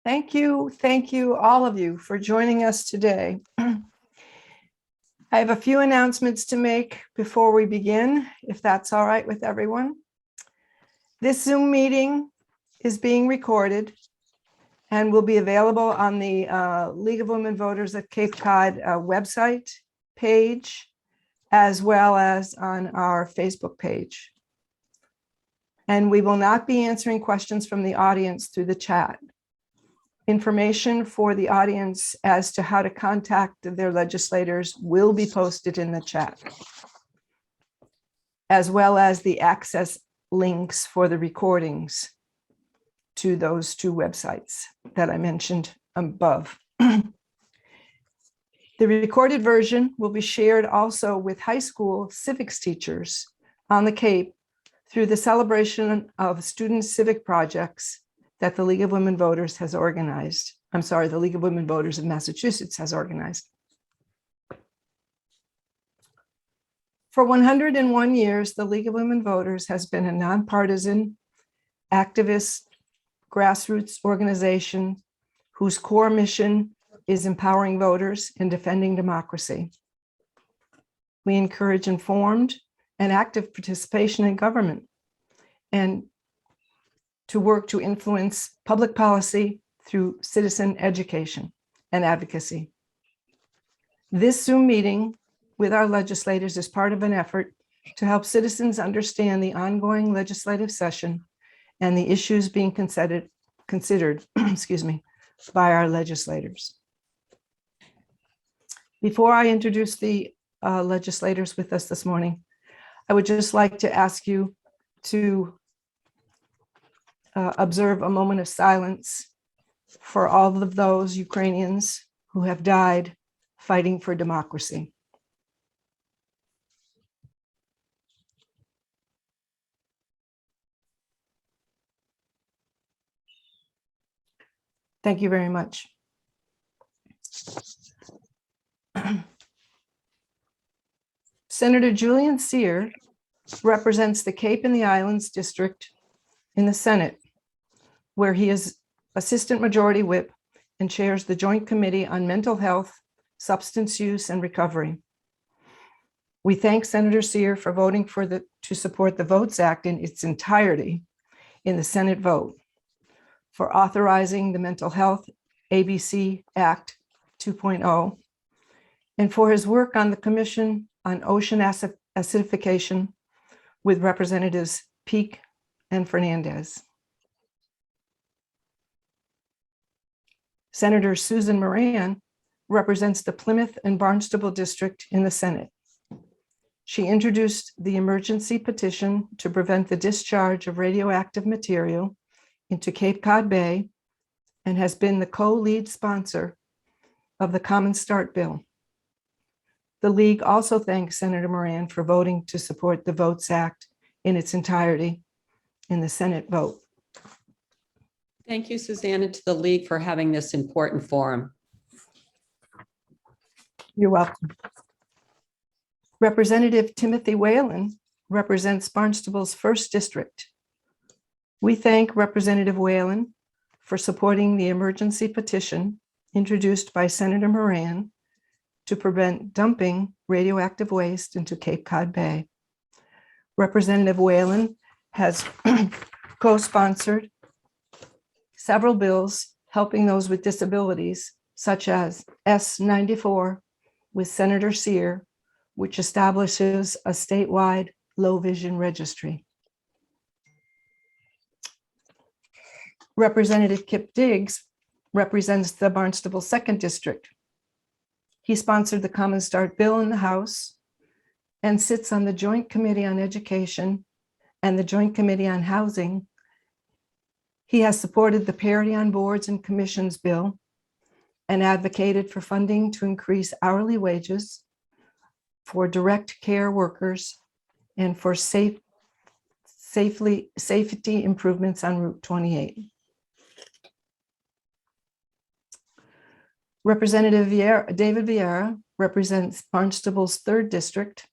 Thank you, all of you, for joining us today. I have a few announcements to make before we begin, if that's all right with everyone. This Zoom meeting is being recorded and will be available on the League of Women Voters at Cape Cod website page, as well as on our Facebook page. And we will not be answering questions from the audience through the chat. Information for the audience as to how to contact their legislators will be posted in the chat, as well as the access links for the recordings to those two websites that I mentioned above. The recorded version will be shared also with high school civics teachers on the Cape through the celebration of student civic projects that the League of Women Voters has organized. I'm sorry, the League of Women Voters of Massachusetts has organized. For 101 years, the League of Women Voters has been a nonpartisan, activist, grassroots organization whose core mission is empowering voters and defending democracy. We encourage informed and active participation in government and to work to influence public policy through citizen education and advocacy. This Zoom meeting with our legislators is part of an effort to help citizens understand the ongoing legislative session and the issues being considered excuse me, by our legislators. Before I introduce the legislators with us this morning, I would just like to ask you to observe a moment of silence for all of those Ukrainians who have died fighting for democracy. Thank you very much. Senator Julian Cyr represents the Cape and the Islands district in the Senate, where he is Assistant Majority Whip and chairs the Joint Committee on Mental Health, Substance Use, and Recovery. We thank Senator Cyr for voting to support the VOTES Act in its entirety in the Senate vote, for authorizing the Mental Health ABC Act 2.0, and for his work on the Commission on Ocean Acidification with Representatives Peake and Fernandes. Senator Susan Moran represents the Plymouth and Barnstable district in the Senate. She introduced the emergency petition to prevent the discharge of radioactive material into Cape Cod Bay and has been the co-lead sponsor of the Common Start bill. The League also thanks Senator Moran for voting to support the VOTES Act in its entirety in the Senate vote. Thank you, Suzanne, and to the League for having this important forum. You're welcome. Representative Timothy Whelan represents Barnstable's 1st District. We thank Representative Whelan for supporting the emergency petition introduced by Senator Moran to prevent dumping radioactive waste into Cape Cod Bay. Representative Whelan has co-sponsored several bills helping those with disabilities, such as S94 with Senator Cyr, which establishes a statewide low vision registry. Representative Kip Diggs represents the Barnstable 2nd District. He sponsored the Common Start bill in the House and sits on the Joint Committee on Education and the Joint Committee on Housing. He has supported the Parity on Boards and Commissions bill and advocated for funding to increase hourly wages for direct care workers and for safety improvements on Route 28. Representative David Vieira represents Barnstable's 3rd District.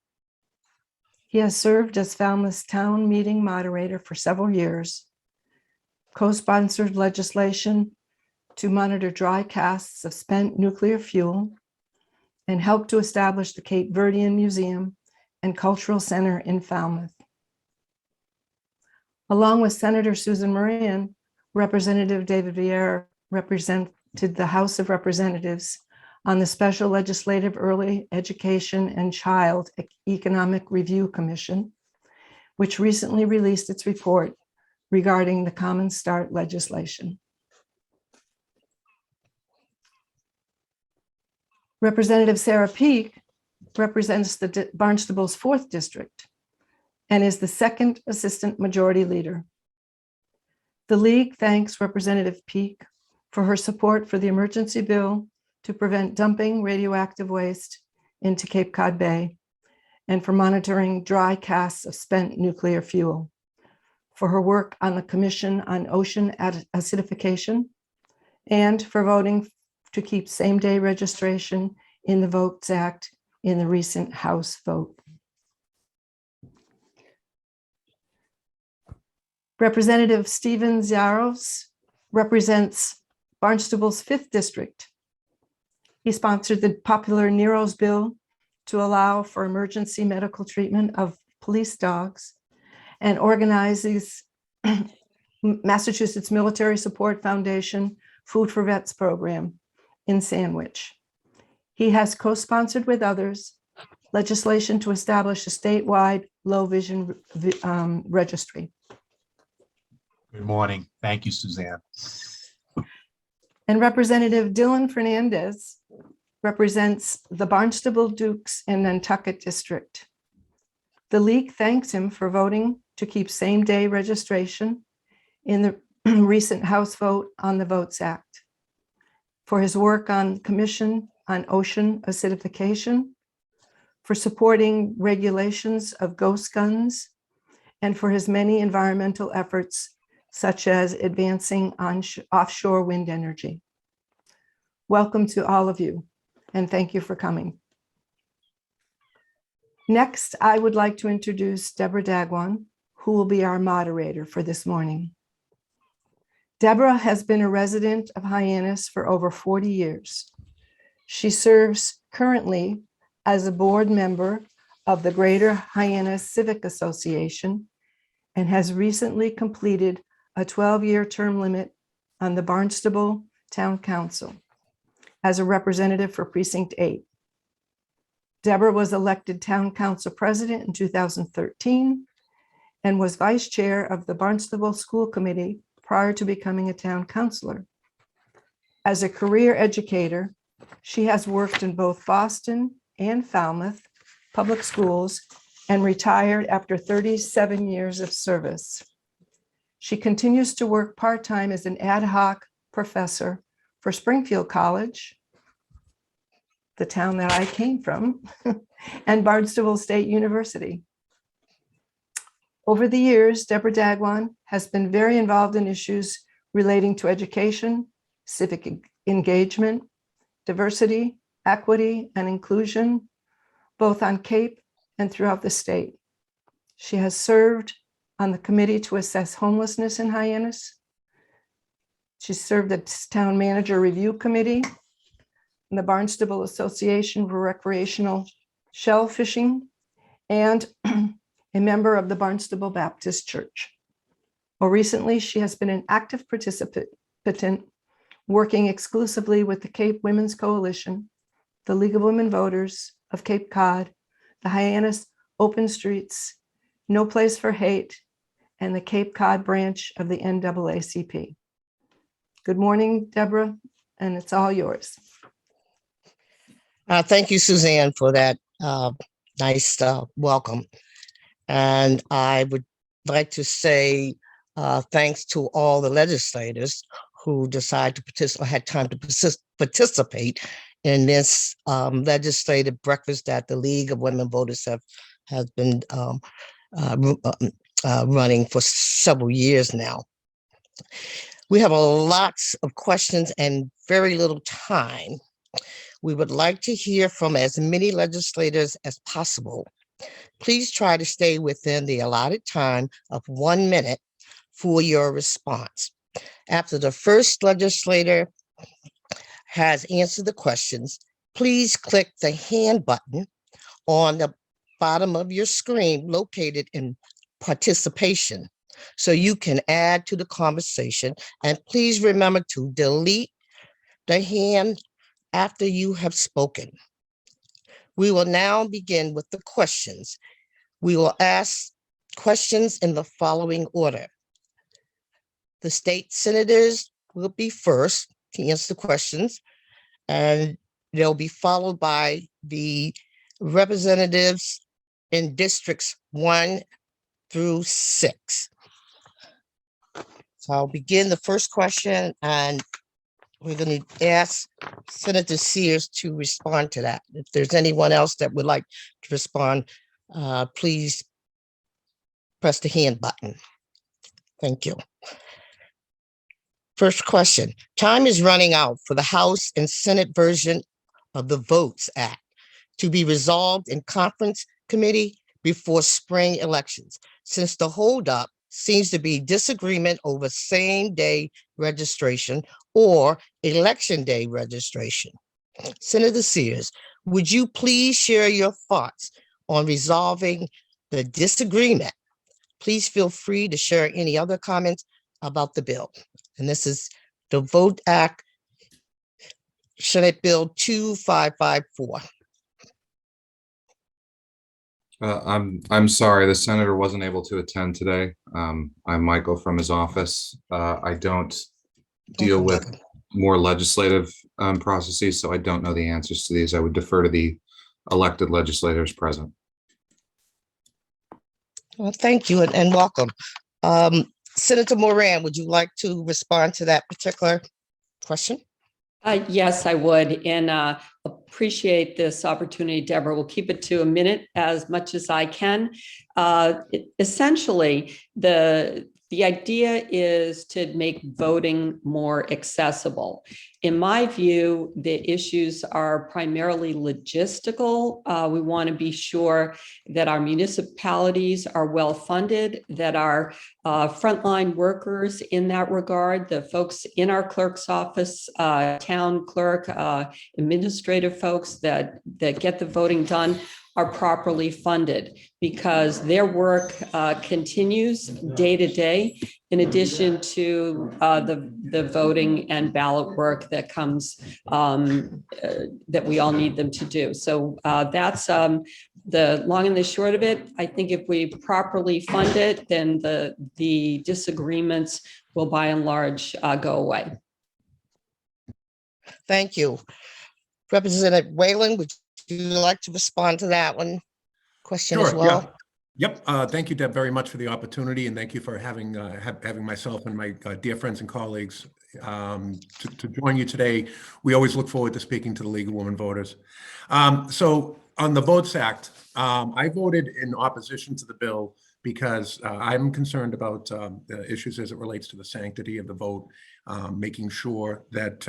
He has served as Falmouth's town meeting moderator for several years, co-sponsored legislation to monitor dry casts of spent nuclear fuel, and helped to establish the Cape Verdean Museum and Cultural Center in Falmouth. Along with Senator Susan Moran, Representative David Vieira represented the House of Representatives on the Special Legislative Early Education and Child Economic Review Commission, which recently released its report regarding the Common Start legislation. Representative Sarah Peake represents the Barnstable's 4th District and is the 2nd Assistant Majority Leader. The League thanks Representative Peake for her support for the emergency bill to prevent dumping radioactive waste into Cape Cod Bay and for monitoring dry casts of spent nuclear fuel, for her work on the Commission on Ocean Acidification, and for voting to keep same-day registration in the Votes Act in the recent House vote. Representative Steven Xiarhos represents Barnstable's 5th District. He sponsored the popular Nero's bill to allow for emergency medical treatment of police dogs and organizes Massachusetts Military Support Foundation Food for Vets program in Sandwich. He has co-sponsored with others legislation to establish a statewide low vision registry. Good morning. Thank you, Suzanne. And Representative Dylan Fernandes represents the Barnstable, Dukes, and Nantucket District. The League thanks him for voting to keep same-day registration in the recent House vote on the Votes Act, for his work on Commission on Ocean Acidification, for supporting regulations of ghost guns, and for his many environmental efforts, such as advancing offshore wind energy. Welcome to all of you, and thank you for coming. Next, I would like to introduce Deborah Dagwan, who will be our moderator for this morning. Deborah has been a resident of Hyannis for over 40 years. She serves currently as a board member of the Greater Hyannis Civic Association and has recently completed a 12-year term limit on the Barnstable Town Council as a representative for Precinct 8. Deborah was elected Town Council President in 2013 and was Vice Chair of the Barnstable School Committee prior to becoming a town councilor. As a career educator, she has worked in both Boston and Falmouth public schools and retired after 37 years of service. She continues to work part-time as an ad hoc professor for Springfield College, the town that I came from, and Barnstable State University. Over the years, Deborah Dagwan has been very involved in issues relating to education, civic engagement, diversity, equity, and inclusion, both on Cape and throughout the state. She has served on the committee to assess homelessness in Hyannis. She served the Town Manager Review Committee and the Barnstable Association for Recreational Shell Fishing, and a member of the Barnstable Baptist Church. More recently, she has been an active participant working exclusively with the Cape Women's Coalition, the League of Women Voters of Cape Cod, the Hyannis Open Streets, No Place for Hate, and the Cape Cod branch of the NAACP. Good morning, Deborah, and it's all yours. Thank you, Suzanne, for that nice welcome. And I would like to say thanks to all the legislators who decided to participate, had time to participate in this legislative breakfast that the League of Women Voters has been running for several years now. We have lots of questions and very little time. We would like to hear from as many legislators as possible. Please try to stay within the allotted time of 1 minute for your response. After the first legislator has answered the questions, please click the hand button on the bottom of your screen located in participation so you can add to the conversation. And please remember to delete the hand after you have spoken. We will now begin with the questions. We will ask questions in the following order. The state senators will be first to answer the questions, and they'll be followed by the representatives in districts 1 through 6. So I'll begin the first question, and we're going to ask Senator Sears to respond to that. If there's anyone else that would like to respond, please press the hand button. Thank you. First question. Time is running out for the House and Senate version of the Votes Act to be resolved in conference committee before spring elections, since the holdup seems to be disagreement over same-day registration or election day registration. Senator Sears, would you please share your thoughts on resolving the disagreement? Please feel free to share any other comments about the bill. And this is the Vote Act, Senate Bill 2554. I'm sorry, the senator wasn't able to attend today. I'm Michael from his office. I don't deal with more legislative processes, so I don't know the answers to these. I would defer to the elected legislators present. Well, thank you and welcome. Senator Moran, would you like to respond to that particular question? Yes, I would, and appreciate this opportunity, Deborah. We'll keep it to a minute as much as I can. Essentially, the idea is to make voting more accessible. In my view, the issues are primarily logistical. We want to be sure that our municipalities are well funded, that our frontline workers in that regard, the folks in our clerk's office, town clerk, administrative folks that get the voting done are properly funded, because their work continues day to day, in addition to the voting and ballot work that comes, that we all need them to do. So that's the long and the short of it. I think if we properly fund it, then the disagreements will by and large go away. Thank you. Representative Whelan, would you like to respond to that one question as well? Yeah. Yep. Thank you, Deb, very much for the opportunity, and thank you for having myself and my dear friends and colleagues to join you today. We always look forward to speaking to the League of Women Voters. So on the Votes Act, I voted in opposition to the bill because I'm concerned about the issues as it relates to the sanctity of the vote, making sure that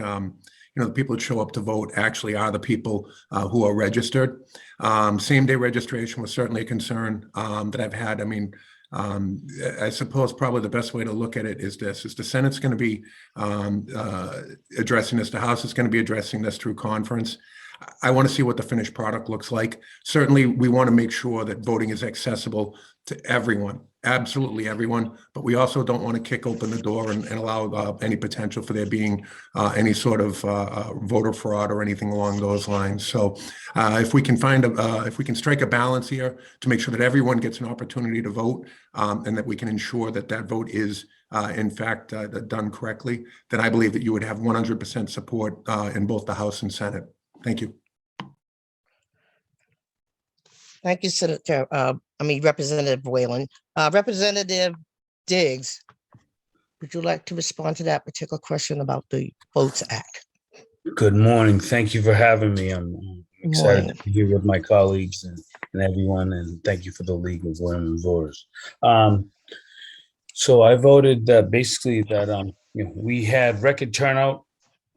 the people that show up to vote actually are the people who are registered. Same-day registration was certainly a concern that I've had. I mean, I suppose probably the best way to look at it is this: is the Senate's going to be addressing this, the House is going to be addressing this through conference. I want to see what the finished product looks like. Certainly, we want to make sure that voting is accessible to everyone, absolutely everyone, but we also don't want to kick open the door and allow any potential for there being any sort of voter fraud or anything along those lines. So if we can if we can strike a balance here to make sure that everyone gets an opportunity to vote, and that we can ensure that that vote is in fact done correctly, then I believe that you would have 100% support in both the House and Senate. Thank you. Thank you, Senator. Representative Whelan. Representative Diggs, would you like to respond to that particular question about the Votes Act? Good morning. Thank you for having me. I'm excited to be here with my colleagues and everyone, and thank you for the League of Women Voters. So I voted basically that we had record turnout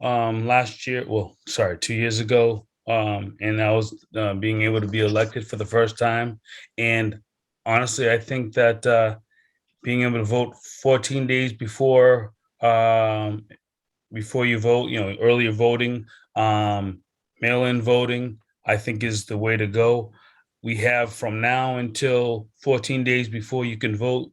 last year. Well, sorry, 2 years ago. And I was being able to be elected for the first time. And honestly, I think that being able to vote 14 days before before you vote, earlier voting, mail-in voting, I think is the way to go. We have from now until 14 days before you can vote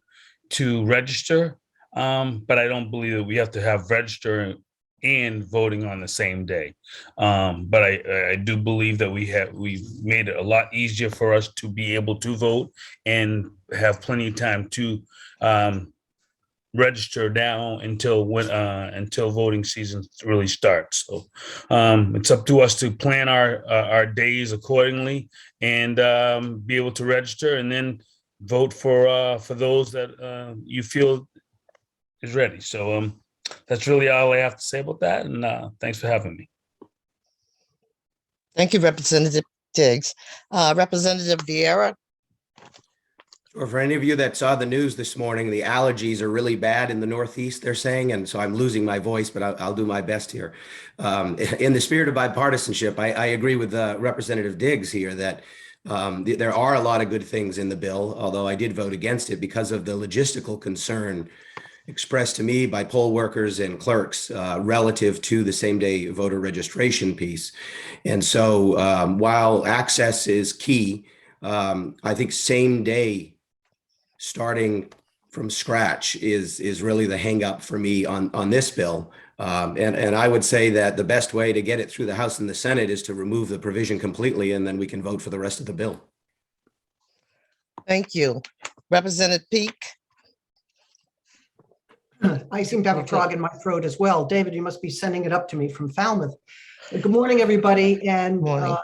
to register. But I don't believe that we have to have register and voting on the same day. But I do believe that we've made it a lot easier for us to be able to vote and have plenty of time to register now until voting season really starts. So it's up to us to plan our days accordingly and be able to register and then vote for those that you feel is ready. So that's really all I have to say about that. And thanks for having me. Thank you, Representative Diggs. Representative Vieira. Or for any of you that saw the news this morning, the allergies are really bad in the Northeast, they're saying, and so I'm losing my voice, but I'll do my best here. In the spirit of bipartisanship, I agree with Representative Diggs here that there are a lot of good things in the bill, although I did vote against it because of the logistical concern expressed to me by poll workers and clerks relative to the same-day voter registration piece. And so while access is key, I think same-day starting from scratch is really the hang up for me on this bill. And I would say that the best way to get it through the House and the Senate is to remove the provision completely, and then we can vote for the rest of the bill. Thank you. Representative Peake. I seem to have a frog in my throat as well. David, you must be sending it up to me from Falmouth. Good morning, everybody, and Morning.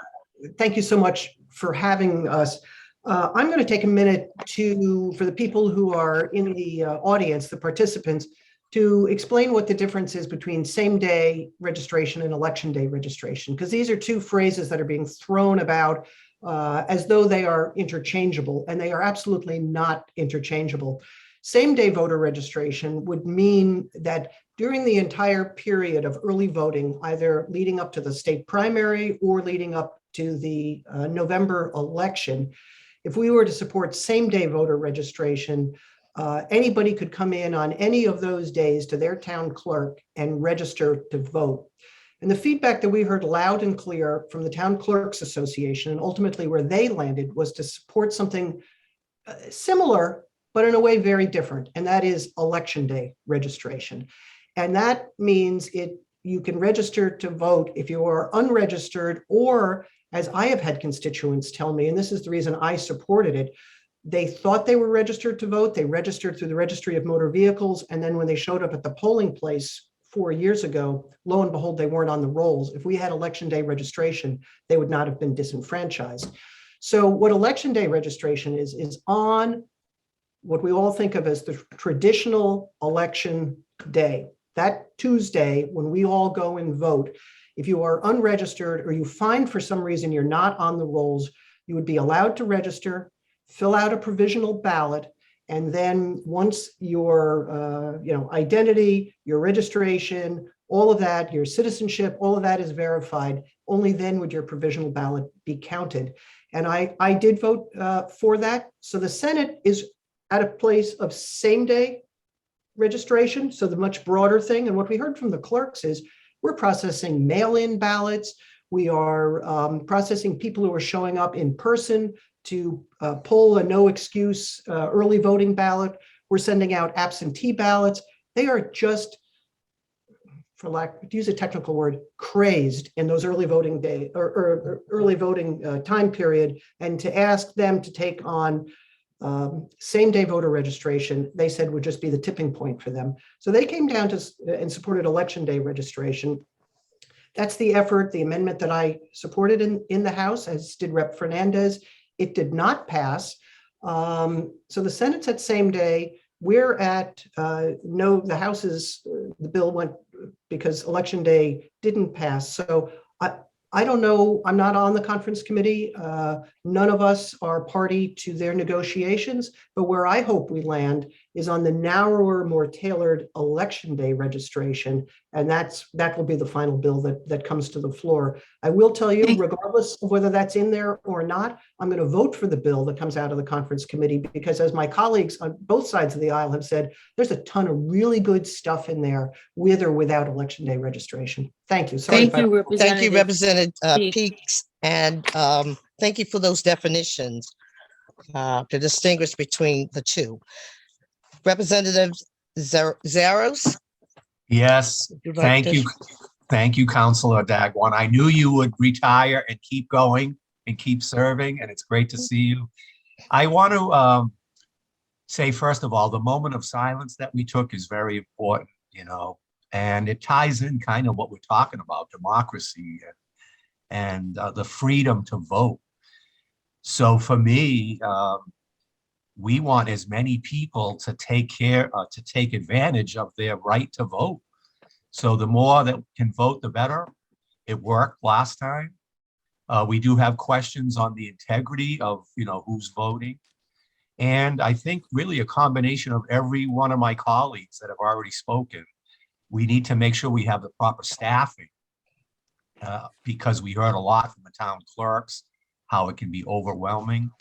thank you so much for having us. I'm going to take a minute for the people who are in the audience, the participants, to explain what the difference is between same-day registration and election day registration, because these are two phrases that are being thrown about as though they are interchangeable, and they are absolutely not interchangeable. Same-day voter registration would mean that during the entire period of early voting, either leading up to the state primary or leading up to the November election, if we were to support same-day voter registration, anybody could come in on any of those days to their town clerk and register to vote. And the feedback that we heard loud and clear from the Town Clerks Association, and ultimately where they landed, was to support something similar, but in a way very different, and that is election day registration. And that means you can register to vote if you are unregistered, or, as I have had constituents tell me, and this is the reason I supported it, they thought they were registered to vote, they registered through the Registry of Motor Vehicles, and then when they showed up at the polling place 4 years ago, lo and behold, they weren't on the rolls. If we had election day registration, they would not have been disenfranchised. So what election day registration is on what we all think of as the traditional election day, that Tuesday when we all go and vote. If you are unregistered or you find for some reason you're not on the rolls, you would be allowed to register, fill out a provisional ballot, and then once your identity, your registration, all of that, your citizenship, all of that is verified, only then would your provisional ballot be counted. And I did vote for that. So the Senate is at a place of same-day registration, so the much broader thing. And what we heard from the clerks is we're processing mail-in ballots. We are processing people who are showing up in person to pull a no-excuse early voting ballot. We're sending out absentee ballots. They are just, for lack to use a technical word, crazed in those early voting day or early voting time period. And to ask them to take on same-day voter registration, they said would just be the tipping point for them. So they came down to and supported election day registration. That's the effort, the amendment that I supported in the House, as did Rep. Fernandes. It did not pass. So the Senate's at same day. We're at no, the House is, the bill went because election day didn't pass. So I don't know, I'm not on the conference committee. None of us are party to their negotiations, but where I hope we land is on the narrower, more tailored election day registration. And that will be the final bill that comes to the floor. I will tell you, regardless of whether that's in there or not, I'm going to vote for the bill that comes out of the conference committee, because as my colleagues on both sides of the aisle have said, there's a ton of really good stuff in there with or without election day registration. Thank you. Sorry. Thank you, Representative Peake, and thank you for those definitions to distinguish between the two. Representative Xiarhos? Yes, would you like thank to- you. Thank you, Councilor Dagwan. I knew you would retire and keep going and keep serving, and it's great to see you. I want to say, first of all, the moment of silence that we took is very important, you know, and it ties in kind of what we're talking about, democracy and the freedom to vote. So for me, we want as many people to take advantage of their right to vote. So the more that can vote, the better. It worked last time. We do have questions on the integrity of, you know, who's voting. And I think really a combination of every one of my colleagues that have already spoken. We need to make sure we have the proper staffing because we heard a lot from the town clerks, how it can be overwhelming.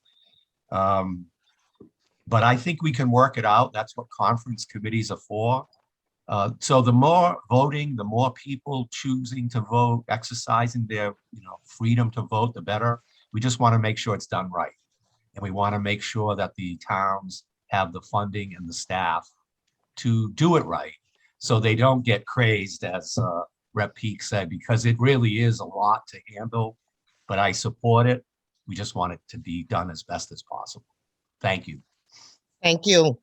But I think we can work it out. That's what conference committees are for. So the more voting, the more people choosing to vote, exercising their, you know, freedom to vote, the better. We just want to make sure it's done right. And we want to make sure that the towns have the funding and the staff to do it right. So they don't get crazed, as Rep. Peake said, because it really is a lot to handle, but I support it. We just want it to be done as best as possible. Thank you. Thank you.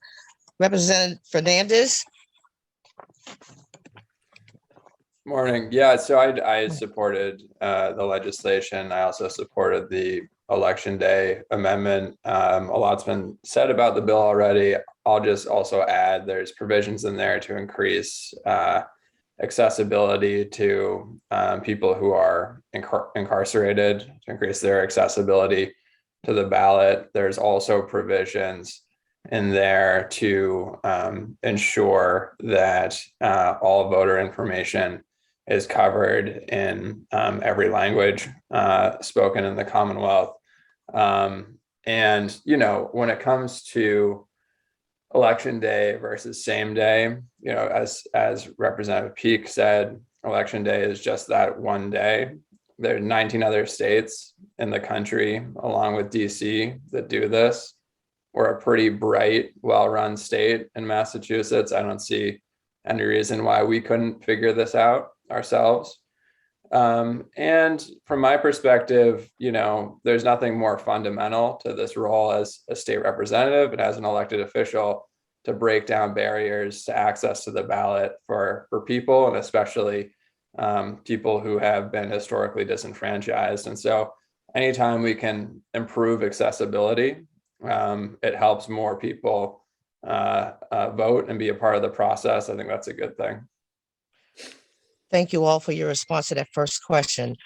Representative Fernandes? Morning. Yeah, so I supported the legislation. I also supported the Election Day amendment. A lot's been said about the bill already. I'll just also add there's provisions in there to increase accessibility to people who are incarcerated, to increase their accessibility to the ballot. There's also provisions in there to ensure that all voter information is covered in every language spoken in the Commonwealth. And, you know, when it comes to Election Day versus same day, you know, as Representative Peake said, Election Day is just that one day. There are 19 other states in the country, along with DC, that do this. We're a pretty bright, well-run state in Massachusetts. I don't see any reason why we couldn't figure this out ourselves. And from my perspective, you know, there's nothing more fundamental to this role as a state representative and as an elected official to break down barriers to access to the ballot for people, and especially people who have been historically disenfranchised. And so anytime we can improve accessibility, it helps more people vote and be a part of the process. I think that's a good thing. Thank you all for your response to that first question.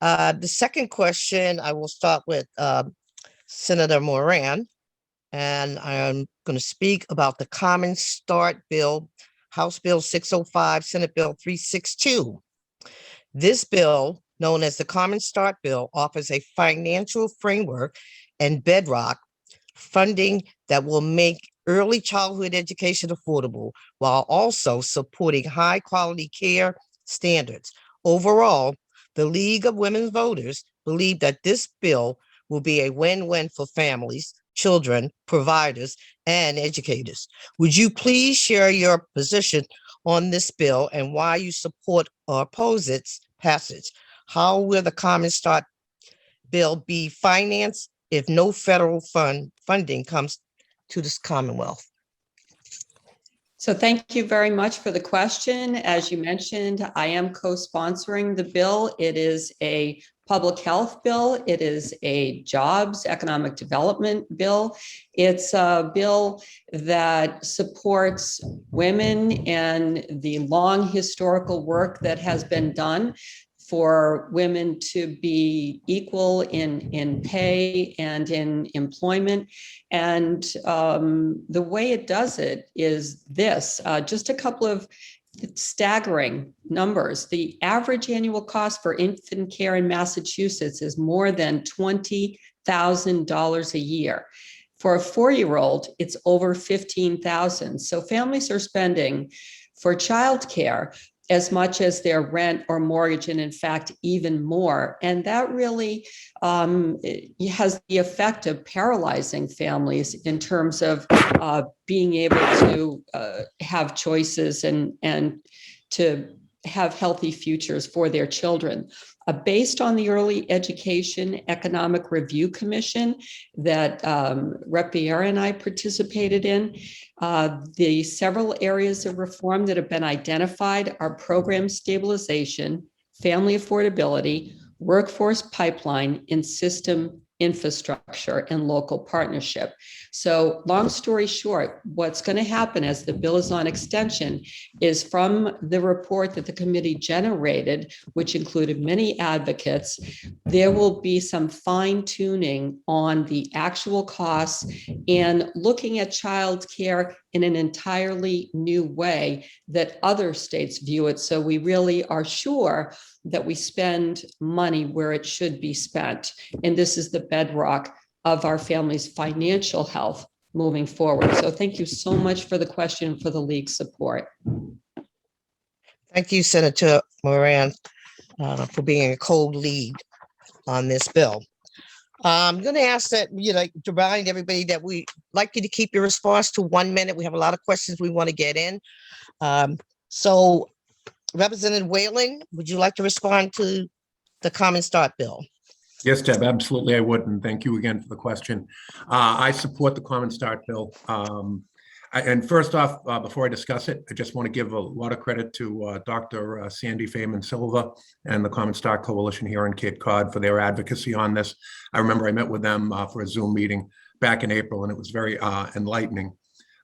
The second question, I will start with Senator Moran, and I'm going to speak about the Common Start Bill, House Bill 605, Senate Bill 362. This bill, known as the Common Start Bill, offers a financial framework and bedrock funding that will make early childhood education affordable while also supporting high quality care standards. Overall, the League of Women Voters believe that this bill will be a win-win for families, children, providers, and educators. Would you please share your position on this bill and why you support or oppose its passage? How will the Common Start Bill be financed if no federal funding comes to this Commonwealth? So thank you very much for the question. As you mentioned, I am co-sponsoring the bill. It is a public health bill. It is a jobs, economic development bill. It's a bill that supports women and the long historical work that has been done for women to be equal in pay and in employment. And the way it does it is this, just a couple of staggering numbers. The average annual cost for infant care in Massachusetts is more than $20,000 a year. For a 4-year-old, it's over $15,000. So families are spending for childcare as much as their rent or mortgage, and in fact, even more. And that really has the effect of paralyzing families in terms of being able to have choices and to have healthy futures for their children. Based on the Early Education Economic Review Commission that Rep. Vieira and I participated in, the several areas of reform that have been identified are program stabilization, family affordability, workforce pipeline, and system infrastructure and local partnership. So long story short, what's going to happen as the bill is on extension is from the report that the committee generated, which included many advocates, there will be some fine tuning on the actual costs and looking at childcare in an entirely new way that other states view it. So we really are sure that we spend money where it should be spent. And this is the bedrock of our family's financial health moving forward. So thank you so much for the question, for the league's support. Thank you, Senator Moran, for being a co-lead on this bill. I'm going to ask that, to remind everybody that we like you to keep your response to 1 minute. We have a lot of questions we want to get in. So Representative Whelan, would you like to respond to the Common Start bill? Yes, Deb, absolutely I would. And thank you again for the question. I support the Common Start bill. And first off, before I discuss it, I just want to give a lot of credit to Dr. Sandy Feynman Silva and the Common Start Coalition here in Cape Cod for their advocacy on this. I remember I met with them for a Zoom meeting back in April, and it was very enlightening.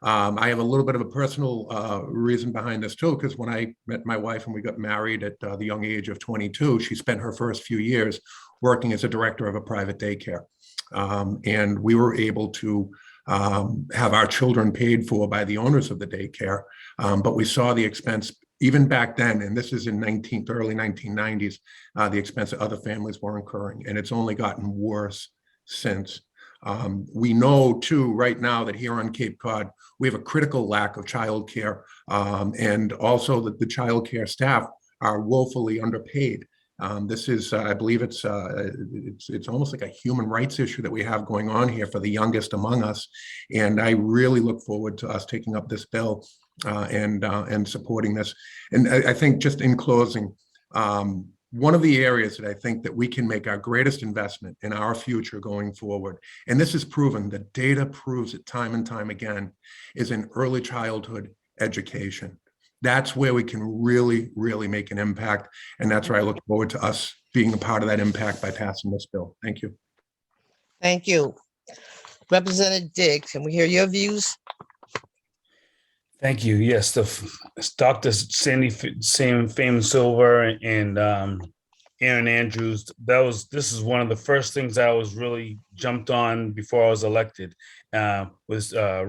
I have a little bit of a personal reason behind this too, because when I met my wife and we got married at the young age of 22, she spent her first few years working as a director of a private daycare. And we were able to have our children paid for by the owners of the daycare. But we saw the expense even back then, and this is in early 1990s, the expense that other families were incurring, and it's only gotten worse since. We know too right now that here on Cape Cod, we have a critical lack of childcare, and also that the childcare staff are woefully underpaid. This is, I believe it's almost like a human rights issue that we have going on here for the youngest among us. And I really look forward to us taking up this bill and supporting this. And I think just in closing, one of the areas that I think that we can make our greatest investment in our future going forward, and this is proven, the data proves it time and time again, is in early childhood education. That's where we can really, really make an impact. And that's where I look forward to us being a part of that impact by passing this bill. Thank you. Thank you. Representative Diggs, can we hear your views? Thank you. Yes, Dr. Sandy Feynman Silva and Aaron Andrews. This is one of the first things I was really jumped on before I was elected. Was Senator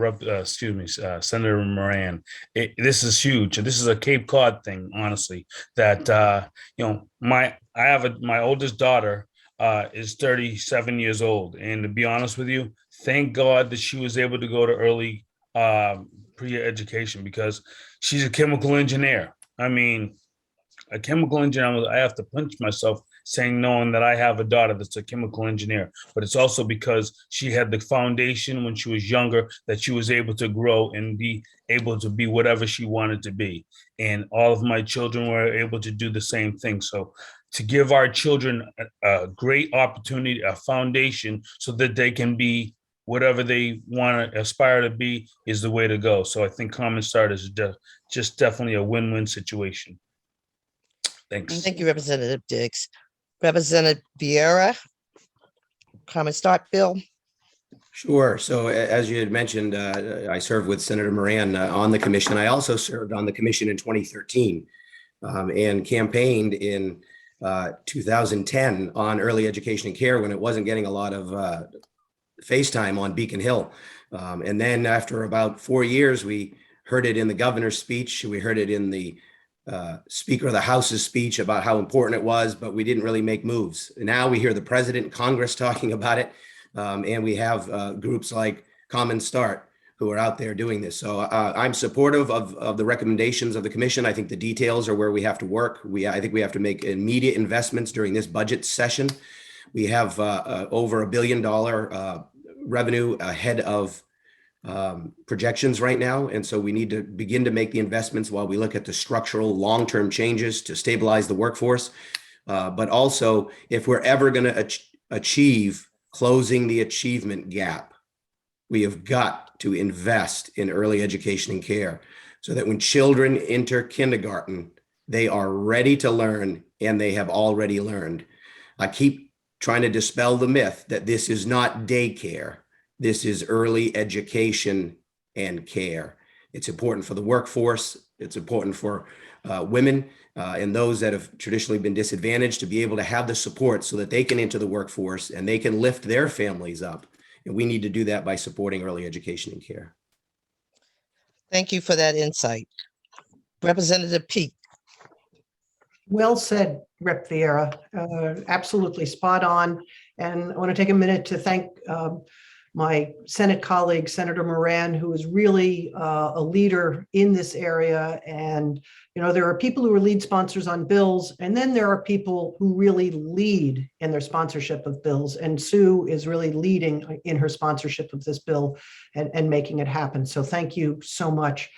Moran. This is huge. This is a Cape Cod thing, honestly. That my oldest daughter is 37 years old, and to be honest with you, thank God that she was able to go to early pre-education, because she's a chemical engineer. I mean, a chemical engineer, I have to punch myself knowing that I have a daughter that's a chemical engineer, but it's also because she had the foundation when she was younger that she was able to grow and be able to be whatever she wanted to be. And all of my children were able to do the same thing. So to give our children a great opportunity, a foundation, so that they can be whatever they want to aspire to be, is the way to go. So I think Common Start is just definitely a win-win situation. Thanks. Thank you, Representative Diggs. Representative Vieira, Common Start bill. Sure. So as you had mentioned, I served with Senator Moran on the commission. I also served on the commission in 2013 and campaigned in 2010 on early education and care when it wasn't getting a lot of FaceTime on Beacon Hill. And then after about 4 years, we heard it in the governor's speech. We heard it in the Speaker of the House's speech about how important it was, but we didn't really make moves. Now we hear the president and Congress talking about it, and we have groups like Common Start who are out there doing this. So I'm supportive of the recommendations of the commission. I think the details are where we have to work. I think we have to make immediate investments during this budget session. We have over $1 billion revenue ahead of projections right now. And so we need to begin to make the investments while we look at the structural long-term changes to stabilize the workforce. But also, if we're ever going to achieve closing the achievement gap, we have got to invest in early education and care so that when children enter kindergarten, they are ready to learn and they have already learned. I keep trying to dispel the myth that this is not daycare. This is early education and care. It's important for the workforce. It's important for women and those that have traditionally been disadvantaged to be able to have the support so that they can enter the workforce and they can lift their families up. And we need to do that by supporting early education and care. Thank you for that insight. Representative Peake. Well said, Rep. Vieira. Absolutely spot on. And I want to take a minute to thank my Senate colleague, Senator Moran, who is really a leader in this area. And, you know, there are people who are lead sponsors on bills, and then there are people who really lead in their sponsorship of bills. And Sue is really leading in her sponsorship of this bill and making it happen. So thank you so much.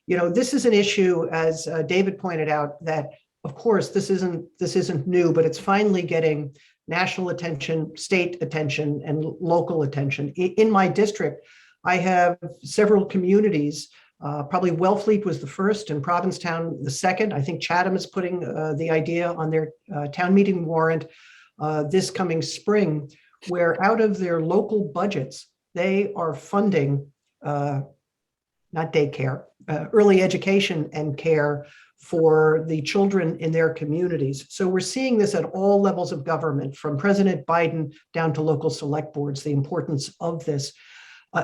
You know, this is an issue, as David pointed out, that of course, this isn't new, but it's finally getting national attention, state attention, and local attention. In my district, I have several communities. Probably Wellfleet was the first and Provincetown the second. I think Chatham is putting the idea on their town meeting warrant this coming spring, where out of their local budgets, they are funding, not daycare, early education and care for the children in their communities. So we're seeing this at all levels of government, from President Biden down to local select boards, the importance of this.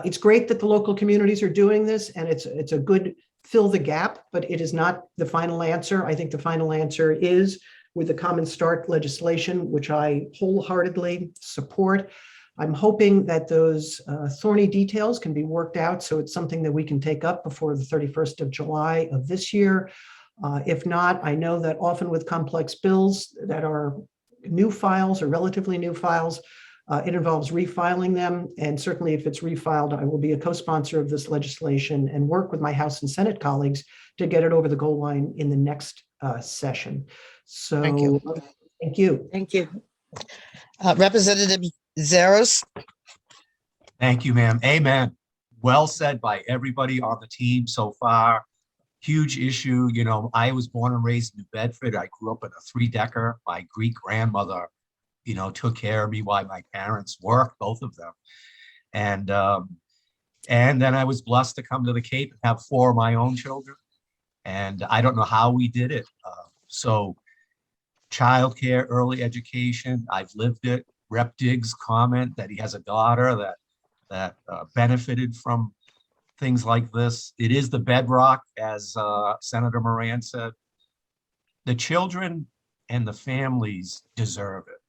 It's great that the local communities are doing this, and it's a good fill the gap, but it is not the final answer. I think the final answer is with the Common Start legislation, which I wholeheartedly support. I'm hoping that those thorny details can be worked out so it's something that we can take up before the 31st of July of this year. If not, I know that often with complex bills that are new files or relatively new files, it involves refiling them. And certainly if it's refiled, I will be a co-sponsor of this legislation and work with my House and Senate colleagues to get it over the goal line in the next session. So Thank you. Thank you. Thank you. Representative Xiarhos. Thank you, ma'am. Amen. Well said by everybody on the team so far. Huge issue. You know, I was born and raised in New Bedford. I grew up in a 3-decker. My Greek grandmother, you know, took care of me while my parents worked, both of them. And then I was blessed to come to the Cape and have 4 of my own children. And I don't know how we did it. So childcare, early education, I've lived it. Rep Diggs' comment that he has a daughter that benefited from things like this. It is the bedrock, as Senator Moran said. The children and the families deserve it.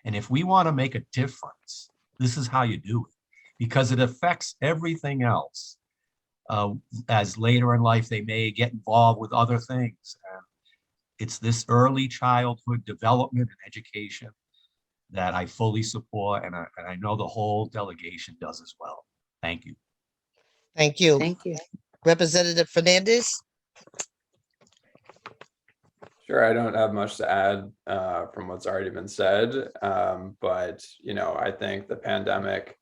And if we want to make a difference, this is how you do it, because it affects everything else. As later in life, they may get involved with other things. And it's this early childhood development and education that I fully support, and I know the whole delegation does as well. Thank you. Thank you. Thank you. Representative Fernandes. Sure, I don't have much to add from what's already been said, but you know, I think the pandemic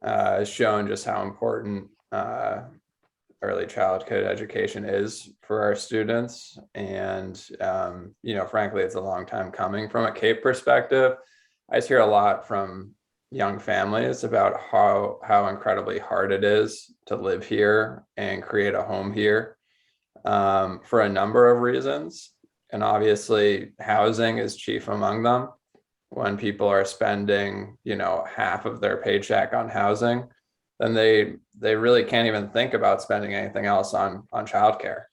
has shown just how important early childhood education is for our students, and you know, frankly, it's a long time coming. From a Cape perspective, I just hear a lot from young families about how incredibly hard it is to live here and create a home here for a number of reasons. And obviously housing is chief among them. When people are spending, you know, half of their paycheck on housing, then they really can't even think about spending anything else on childcare.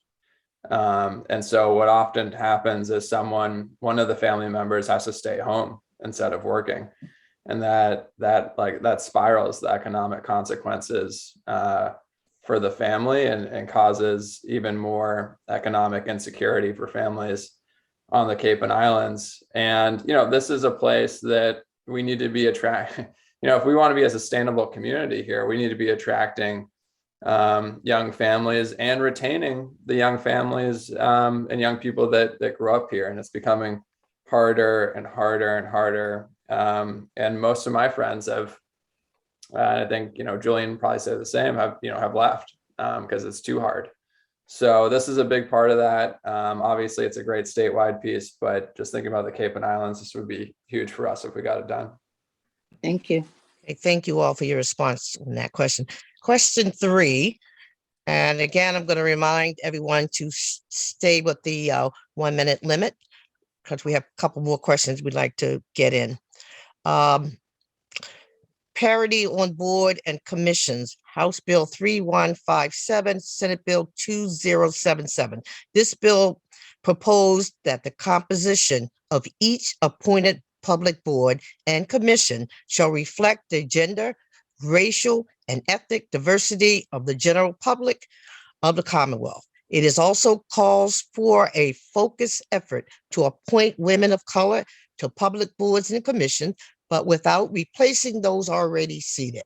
And so what often happens is one of the family members has to stay home instead of working. And that spirals the economic consequences for the family and causes even more economic insecurity for families on the Cape and Islands. And, this is a place that we need to be if we want to be a sustainable community here, we need to be attracting young families and retaining the young families and young people that grew up here. And it's becoming harder and harder and harder. And most of my friends have, I think, Julian probably said the same, have left because it's too hard. So this is a big part of that. Obviously, it's a great statewide piece, but just thinking about the Cape and Islands, this would be huge for us if we got it done. Thank you. Okay, thank you all for your response on that question. Question 3, and again, I'm going to remind everyone to stay with the 1 minute limit because we have a couple more questions we'd like to get in. Parity on board and commissions, House Bill 3157, Senate Bill 2077. This bill proposed that the composition of each appointed public board and commission shall reflect the gender, racial, and ethnic diversity of the general public of the Commonwealth. It is also calls for a focused effort to appoint women of color to public boards and commissions, but without replacing those already seated.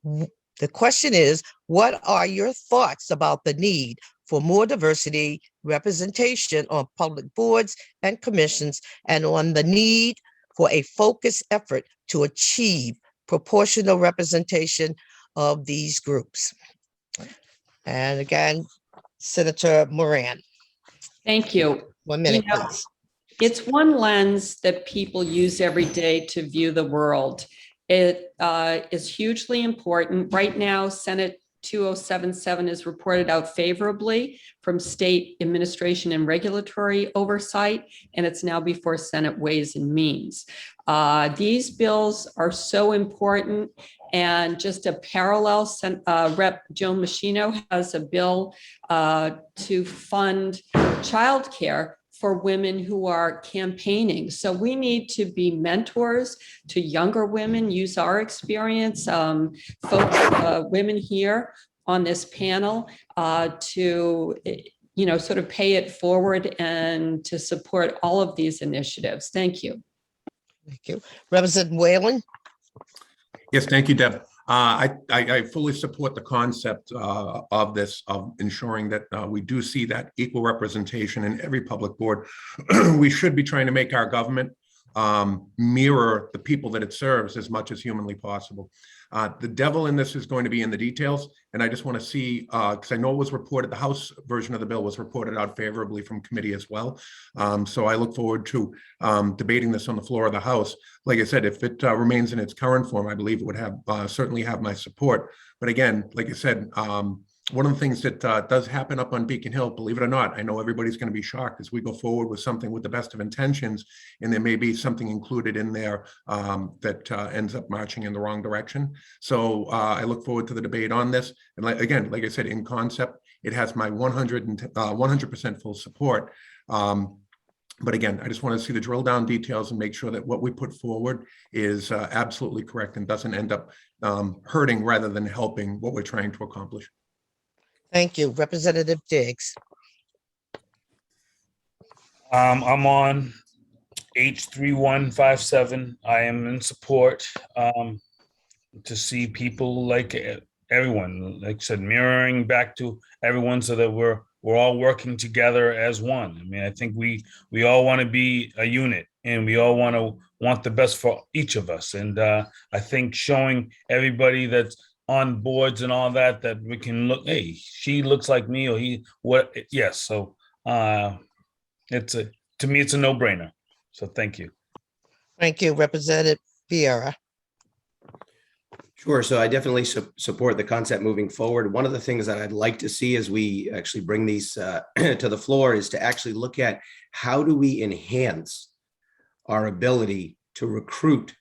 The question is, what are your thoughts about the need for more diversity representation on public boards and commissions, and on the need for a focused effort to achieve proportional representation of these groups? And again, Senator Moran. Thank you. 1 minute, please. It's one lens that people use every day to view the world. It is hugely important. Right now, Senate 2077 is reported out favorably from state administration and regulatory oversight, and it's now before Senate Ways and Means. These bills are so important. And just a parallel, Rep. Joan Machino has a bill to fund childcare for women who are campaigning. So we need to be mentors to younger women, use our experience, women here on this panel to sort of pay it forward and to support all of these initiatives. Thank you. Thank you. Representative Whelan. Yes, thank you, Deb. I fully support the concept of this, of ensuring that we do see that equal representation in every public board. We should be trying to make our government mirror the people that it serves as much as humanly possible. The devil in this is going to be in the details. And I just want to see, because I know it was reported, the House version of the bill was reported out favorably from committee as well. So I look forward to debating this on the floor of the House. Like I said, if it remains in its current form, I believe it would have certainly have my support. But again, like I said, one of the things that does happen up on Beacon Hill, believe it or not, I know everybody's going to be shocked as we go forward with something with the best of intentions, and there may be something included in there that ends up marching in the wrong direction. So I look forward to the debate on this. And again, like I said, in concept, it has my 100% full support. But again, I just want to see the drill down details and make sure that what we put forward is absolutely correct and doesn't end up hurting rather than helping what we're trying to accomplish. Thank you. Representative Diggs. I'm on H3157. I am in support to see people like everyone, like I said, mirroring back to everyone so that we're all working together as one. I mean, I think we all want to be a unit and we all want the best for each of us. And I think showing everybody that's on boards and all that we can look, hey, she looks like me, or he, what, yes. So to me, it's a no-brainer. So thank you. Thank you, Representative Vieira. Sure. So I definitely support the concept moving forward. One of the things that I'd like to see as we actually bring these to the floor is to actually look at how do we enhance our ability to recruit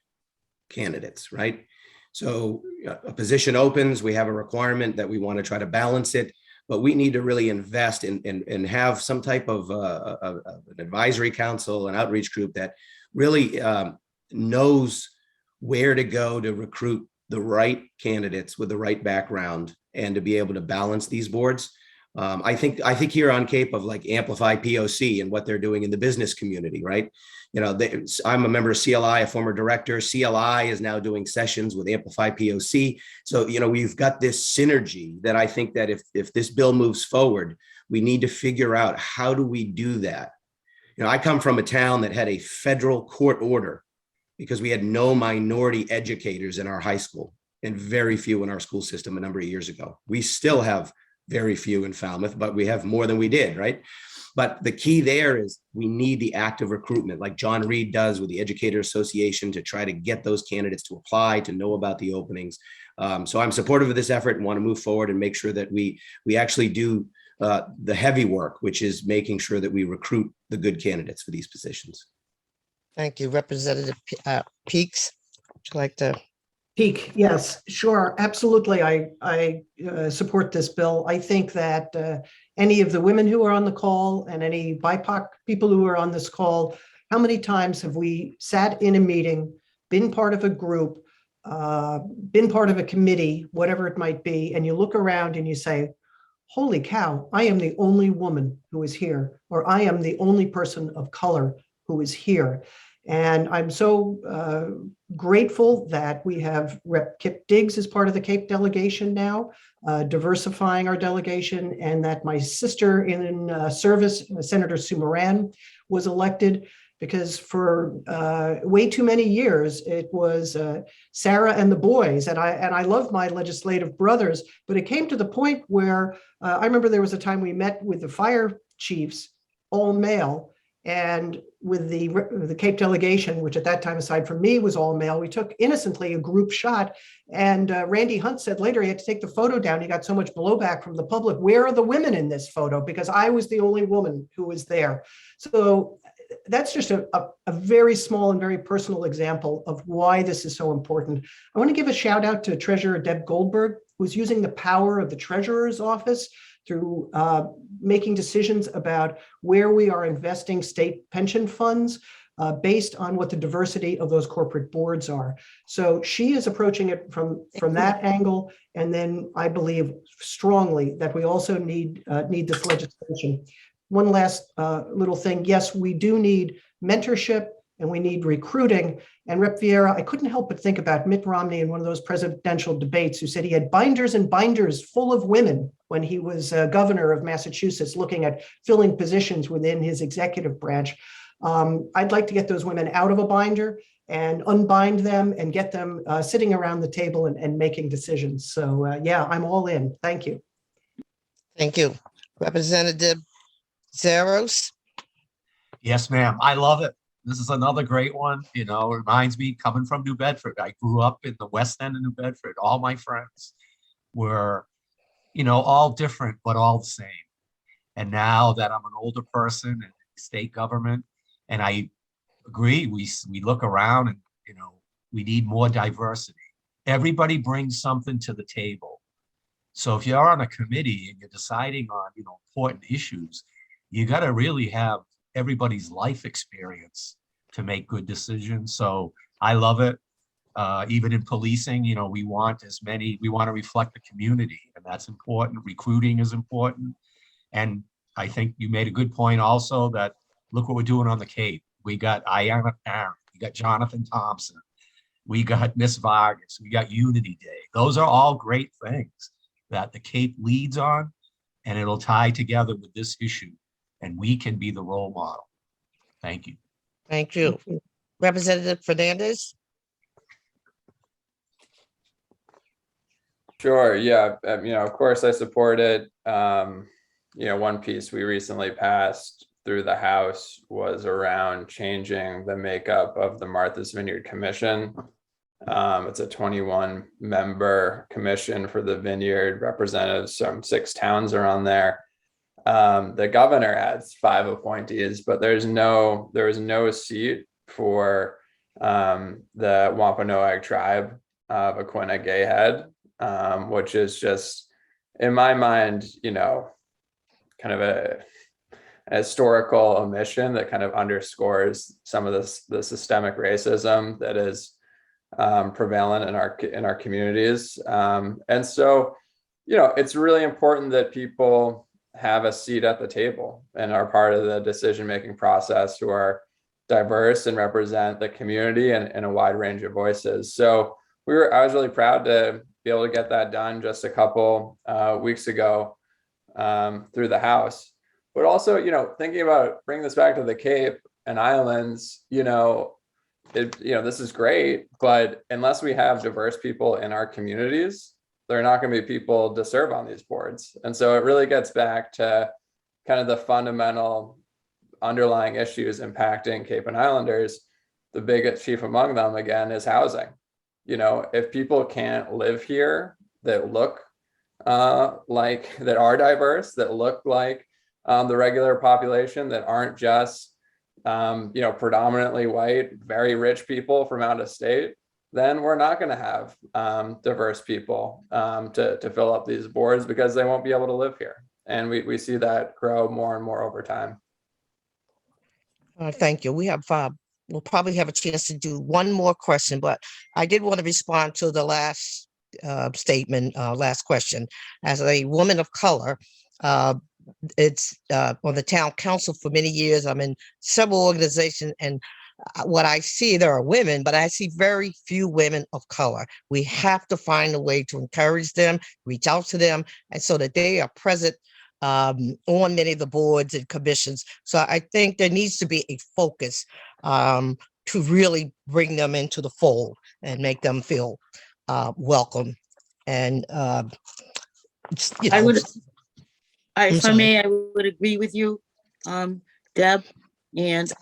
candidates, right? So a position opens, we have a requirement that we want to try to balance it. but we need to really invest and have some type of an advisory council, an outreach group that really knows where to go to recruit the right candidates with the right background and to be able to balance these boards. I think here on Cape of like Amplify POC and what they're doing in the business community, right? You know, I'm a member of CLI, a former director. CLI is now doing sessions with Amplify POC. So, you know, we've got this synergy that I think that if this bill moves forward, we need to figure out how do we do that. You know, I come from a town that had a federal court order because we had no minority educators in our high school and very few in our school system a number of years ago. We still have very few in Falmouth, but we have more than we did, right? But the key there is we need the active recruitment like John Reed does with the Educator Association to try to get those candidates to apply, to know about the openings. So I'm supportive of this effort and want to move forward and make sure that we actually do the heavy work, which is making sure that we recruit the good candidates for these positions. Thank you. Representative Peaks, would you like to? Peake, yes, sure, absolutely. I support this bill. I think that any of the women who are on the call and any BIPOC people who are on this call, how many times have we sat in a meeting, been part of a group, been part of a committee, whatever it might be, and you look around and you say, holy cow, I am the only woman who is here, or I am the only person of color who is here. And I'm so grateful that we have Rep. Kip Diggs as part of the Cape delegation now, diversifying our delegation, and that my sister in service, Senator Susan Moran, was elected, because for way too many years, it was Sarah and the boys. And I love my legislative brothers, but it came to the point where I remember there was a time we met with the fire chiefs, all male, and with the Cape delegation, which at that time, aside from me, was all male, we took innocently a group shot. And Randy Hunt said later he had to take the photo down. He got so much blowback from the public. Where are the women in this photo? Because I was the only woman who was there. So that's just a very small and very personal example of why this is so important. I want to give a shout out to Treasurer Deb Goldberg, who's using the power of the Treasurer's office through making decisions about where we are investing state pension funds based on what the diversity of those corporate boards are. So she is approaching it from that angle. And then I believe strongly that we also need this legislation. One last little thing. Yes, we do need mentorship and we need recruiting. And Rep. Vieira, I couldn't help but think about Mitt Romney in one of those presidential debates, who said he had binders and binders full of women when he was governor of Massachusetts, looking at filling positions within his executive branch. I'd like to get those women out of a binder and unbind them and get them sitting around the table and making decisions. So yeah, I'm all in. Thank you. Thank you. Representative Xiarhos. Yes, ma'am. I love it. This is another great one. You know, it reminds me coming from New Bedford. I grew up in the West End of New Bedford. All my friends were, you know, all different, but all the same. And now that I'm an older person in state government, and I agree, we look around and, you know, we need more diversity. Everybody brings something to the table. So if you're on a committee and you're deciding on, you know, important issues, you got to really have everybody's life experience to make good decisions. So I love it. Even in policing, you know, we want to reflect the community, and that's important. Recruiting is important. And I think you made a good point also that look what we're doing on the Cape. We got Ayanna Parent, we got Jonathan Thompson, we got Miss Vargas, we got Unity Day. Those are all great things that the Cape leads on, and it'll tie together with this issue, and we can be the role model. Thank you. Thank you. Representative Fernandes. Sure. Yeah. You know, of course, I support it. You know, one piece we recently passed through the House was around changing the makeup of the Martha's Vineyard Commission. It's a 21-member commission for the Vineyard. Representatives from 6 towns are on there. The governor has 5 appointees, but there is no seat for the Wampanoag tribe of Aquinnah Gayhead, which is just in my mind, kind of a historical omission that kind of underscores some of the systemic racism that is prevalent in our communities. And so, it's really important that people have a seat at the table and are part of the decision-making process, who are diverse and represent the community and a wide range of voices. So I was really proud to be able to get that done just a couple weeks ago through the House. But also, thinking about bringing this back to the Cape and Islands, this is great, but unless we have diverse people in our communities, there are not going to be people to serve on these boards. And so it really gets back to kind of the fundamental underlying issues impacting Cape and Islanders. The biggest chief among them, again, is housing. If people can't live here that look that are diverse, that look like the regular population, that aren't just predominantly white, very rich people from out of state, then we're not going to have diverse people to fill up these boards, because they won't be able to live here. And we see that grow more and more over time. Thank you. We'll probably have a chance to do one more question, but I did want to respond to the last statement, last question. As a woman of color, it's on the town council for many years. I'm in several organizations, and what I see, there are women, but I see very few women of color. We have to find a way to encourage them, reach out to them, and so that they are present on many of the boards and commissions. So I think there needs to be a focus to really bring them into the fold and make them feel welcome. And if I may, I would agree with you, Deb. And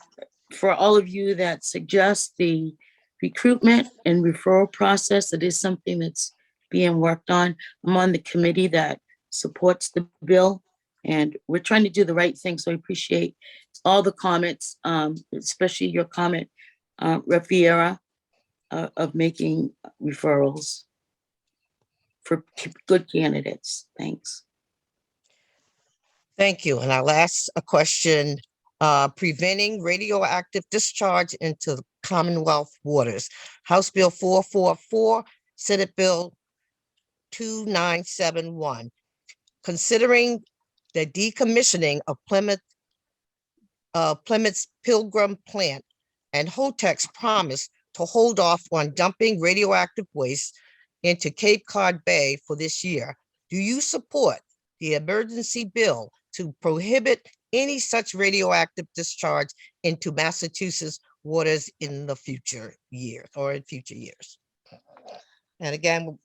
for all of you that suggest the recruitment and referral process, it is something that's being worked on. I'm on the committee that supports the bill, and we're trying to do the right thing. So I appreciate all the comments, especially your comment, Rep. Vieira, of making referrals for good candidates. Thanks. Thank you. And our last question, preventing radioactive discharge into the Commonwealth waters. House Bill 444, Senate Bill 2971. Considering the decommissioning of Plymouth's Pilgrim plant and Holtec's promise to hold off on dumping radioactive waste into Cape Cod Bay for this year, do you support the emergency bill to prohibit any such radioactive discharge into Massachusetts waters in the future years or in future years? And again,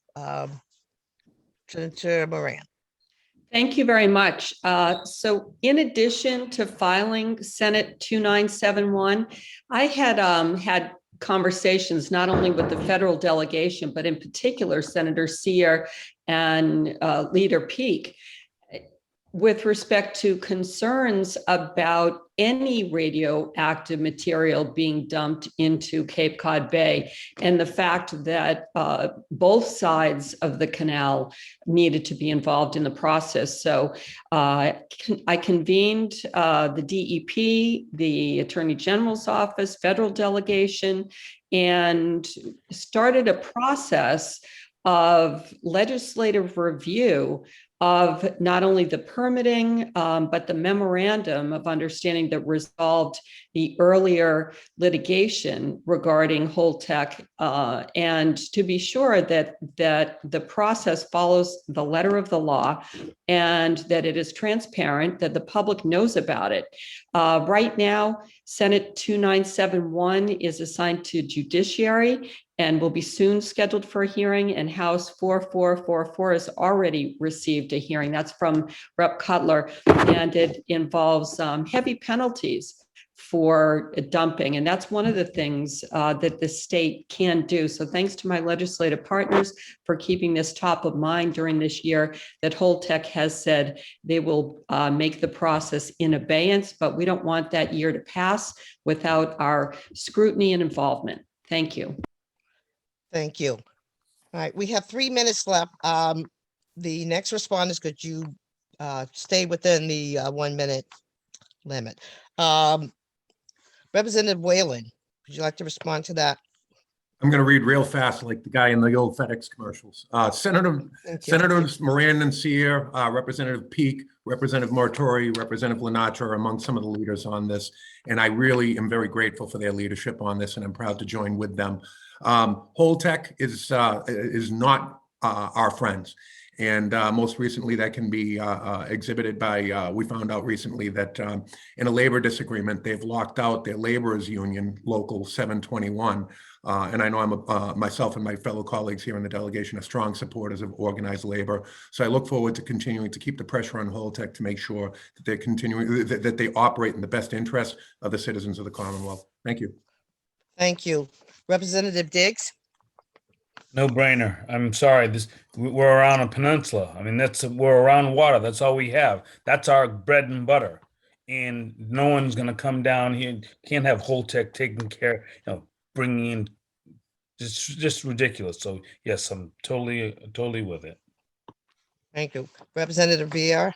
Senator Moran. Thank you very much. So in addition to filing Senate 2971, I had had conversations not only with the federal delegation, but in particular, Senator Xiarhos and Leader Peake, with respect to concerns about any radioactive material being dumped into Cape Cod Bay, and the fact that both sides of the canal needed to be involved in the process. So I convened the DEP, the Attorney General's office, federal delegation, and started a process of legislative review of not only the permitting, but the memorandum of understanding that resolved the earlier litigation regarding Holtec, and to be sure that the process follows the letter of the law and that it is transparent, that the public knows about it. Right now, Senate 2971 is assigned to Judiciary and will be soon scheduled for a hearing, and House 4444 has already received a hearing. That's from Rep. Cutler, and it involves heavy penalties for dumping. And that's one of the things that the state can do. So thanks to my legislative partners for keeping this top of mind during this year, that Holtec has said they will make the process in abeyance, but we don't want that year to pass without our scrutiny and involvement. Thank you. Thank you. All right, we have 3 minutes left. The next responders, could you stay within the 1 minute limit? Representative Whelan, would you like to respond to that? I'm going to read real fast, like the guy in the old FedEx commercials. Senators Moran and Sear, Representative Peake, Representative Martori, Representative Lenatra are among some of the leaders on this. And I really am very grateful for their leadership on this, and I'm proud to join with them. Holtec is not our friends. And most recently, that can be exhibited by, we found out recently that in a labor disagreement, they've locked out their laborers union, Local 721. And I know I'm myself and my fellow colleagues here in the delegation are strong supporters of organized labor. So I look forward to continuing to keep the pressure on Holtec to make sure that they're continuing, that they operate in the best interest of the citizens of the Commonwealth. Thank you. Thank you. Representative Diggs? No brainer. I'm sorry. We're around a peninsula. I mean, we're around water. That's all we have. That's our bread and butter. And no one's gonna come down here. Can't have Holtec taking care, bringing in, just ridiculous. So yes, I'm totally with it. Thank you. Representative Vieira?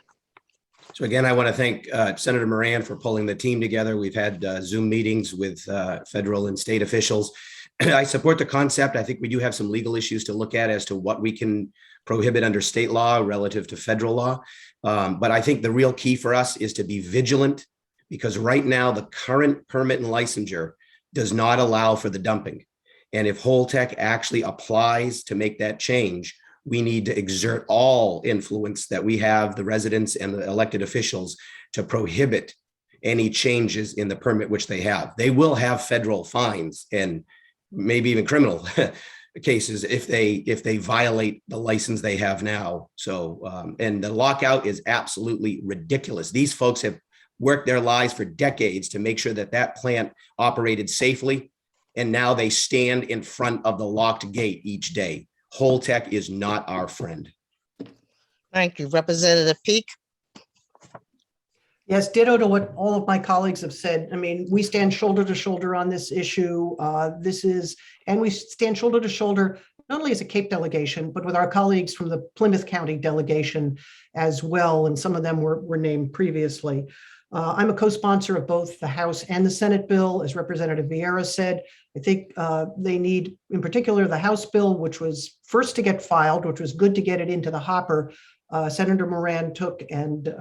So again, I want to thank Senator Moran for pulling the team together. We've had Zoom meetings with federal and state officials. I support the concept. I think we do have some legal issues to look at as to what we can prohibit under state law relative to federal law. But I think the real key for us is to be vigilant, because right now the current permit and licensure does not allow for the dumping. And if Holtec actually applies to make that change, we need to exert all influence that we have, the residents and the elected officials, to prohibit any changes in the permit which they have. They will have federal fines and maybe even criminal cases if they violate the license they have now. So, and the lockout is absolutely ridiculous. These folks have worked their lives for decades to make sure that that plant operated safely, and now they stand in front of the locked gate each day. Holtec is not our friend. Thank you. Representative Peake? Yes, ditto to what all of my colleagues have said. I mean, we stand shoulder to shoulder on this issue. And we stand shoulder to shoulder, not only as a Cape delegation, but with our colleagues from the Plymouth County delegation as well. And some of them were named previously. I'm a co-sponsor of both the House and the Senate bill. As Representative Vieira said, I think they need, in particular, the House bill, which was first to get filed, which was good to get it into the hopper. Senator Moran took and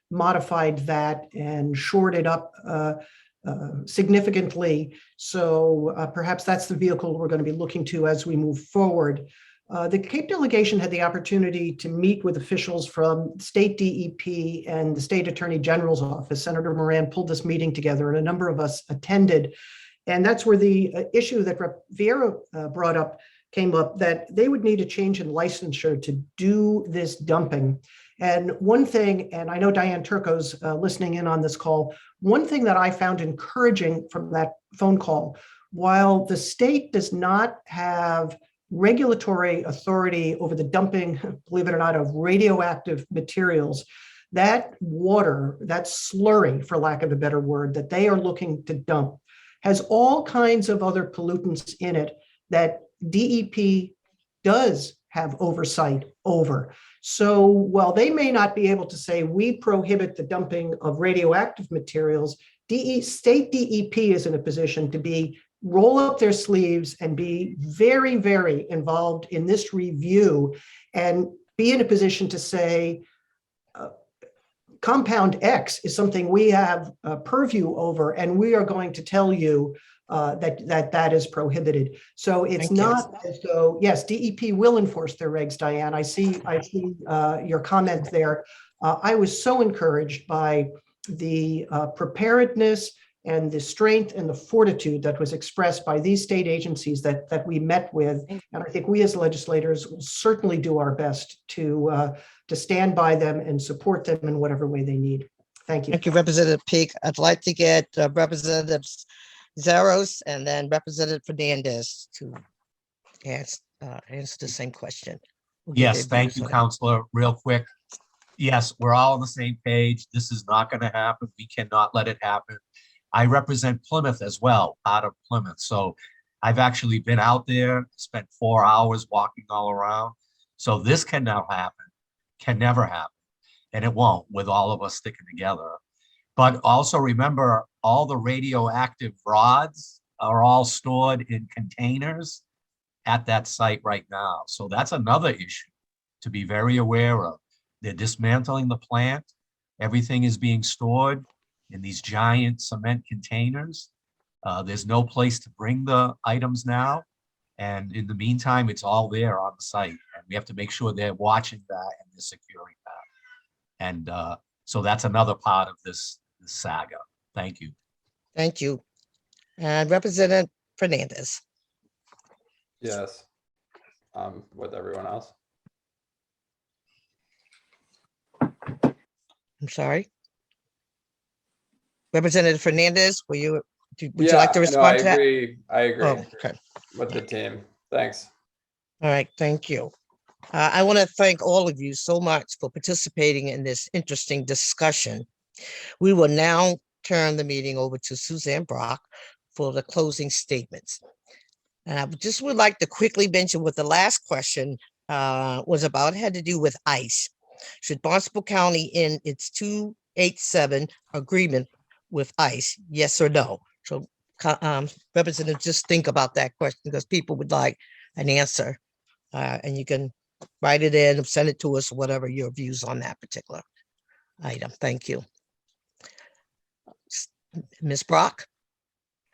modified that and shored it up significantly. So perhaps that's the vehicle we're going to be looking to as we move forward. The Cape delegation had the opportunity to meet with officials from state DEP and the state attorney general's office. Senator Moran pulled this meeting together and a number of us attended. And that's where the issue that Rep. Vieira brought up came up, that they would need a change in licensure to do this dumping. And one thing, and I know Diane Turco's listening in on this call, one thing that I found encouraging from that phone call, while the state does not have regulatory authority over the dumping, believe it or not, of radioactive materials, that water, that slurry, for lack of a better word, that they are looking to dump has all kinds of other pollutants in it that DEP does have oversight over. So while they may not be able to say we prohibit the dumping of radioactive materials, state DEP is in a position to roll up their sleeves and be very, very involved in this review and be in a position to say, compound X is something we have purview over, and we are going to tell you that is prohibited. So it's not as though, yes, DEP will enforce their regs, Diane. I see your comment there. I was so encouraged by the preparedness and the strength and the fortitude that was expressed by these state agencies that we met with. And I think we as legislators will certainly do our best to stand by them and support them in whatever way they need. Thank you. Thank you, Representative Peake. I'd like to get Representative Xiarhos and then Representative Fernandes to answer the same question. Yes, thank you, Counselor. Real quick. Yes, we're all on the same page. This is not going to happen. We cannot let it happen. I represent Plymouth as well, out of Plymouth. So I've actually been out there, spent 4 hours walking all around. So this can now happen, can never happen, and it won't with all of us sticking together. But also remember, all the radioactive rods are all stored in containers at that site right now. So that's another issue to be very aware of. They're dismantling the plant. Everything is being stored in these giant cement containers. There's no place to bring the items now. And in the meantime, it's all there on the site. And we have to make sure they're watching that and they're securing that. And so that's another part of this saga. Thank you. Thank you. And Representative Fernandes. Yes. With everyone else. I'm sorry. Representative Fernandes, would you like to respond to that? I agree Oh, okay. with the team. Thanks. All right, thank you. I want to thank all of you so much for participating in this interesting discussion. We will now turn the meeting over to Suzanne Brock for the closing statements. And I just would like to quickly mention what the last question was about. It had to do with ICE. Should Barnstable County end its 287 agreement with ICE, yes or no? So Representative, just think about that question because people would like an answer. And you can write it in, send it to us, whatever your views on that particular item. Thank you. Ms. Brock?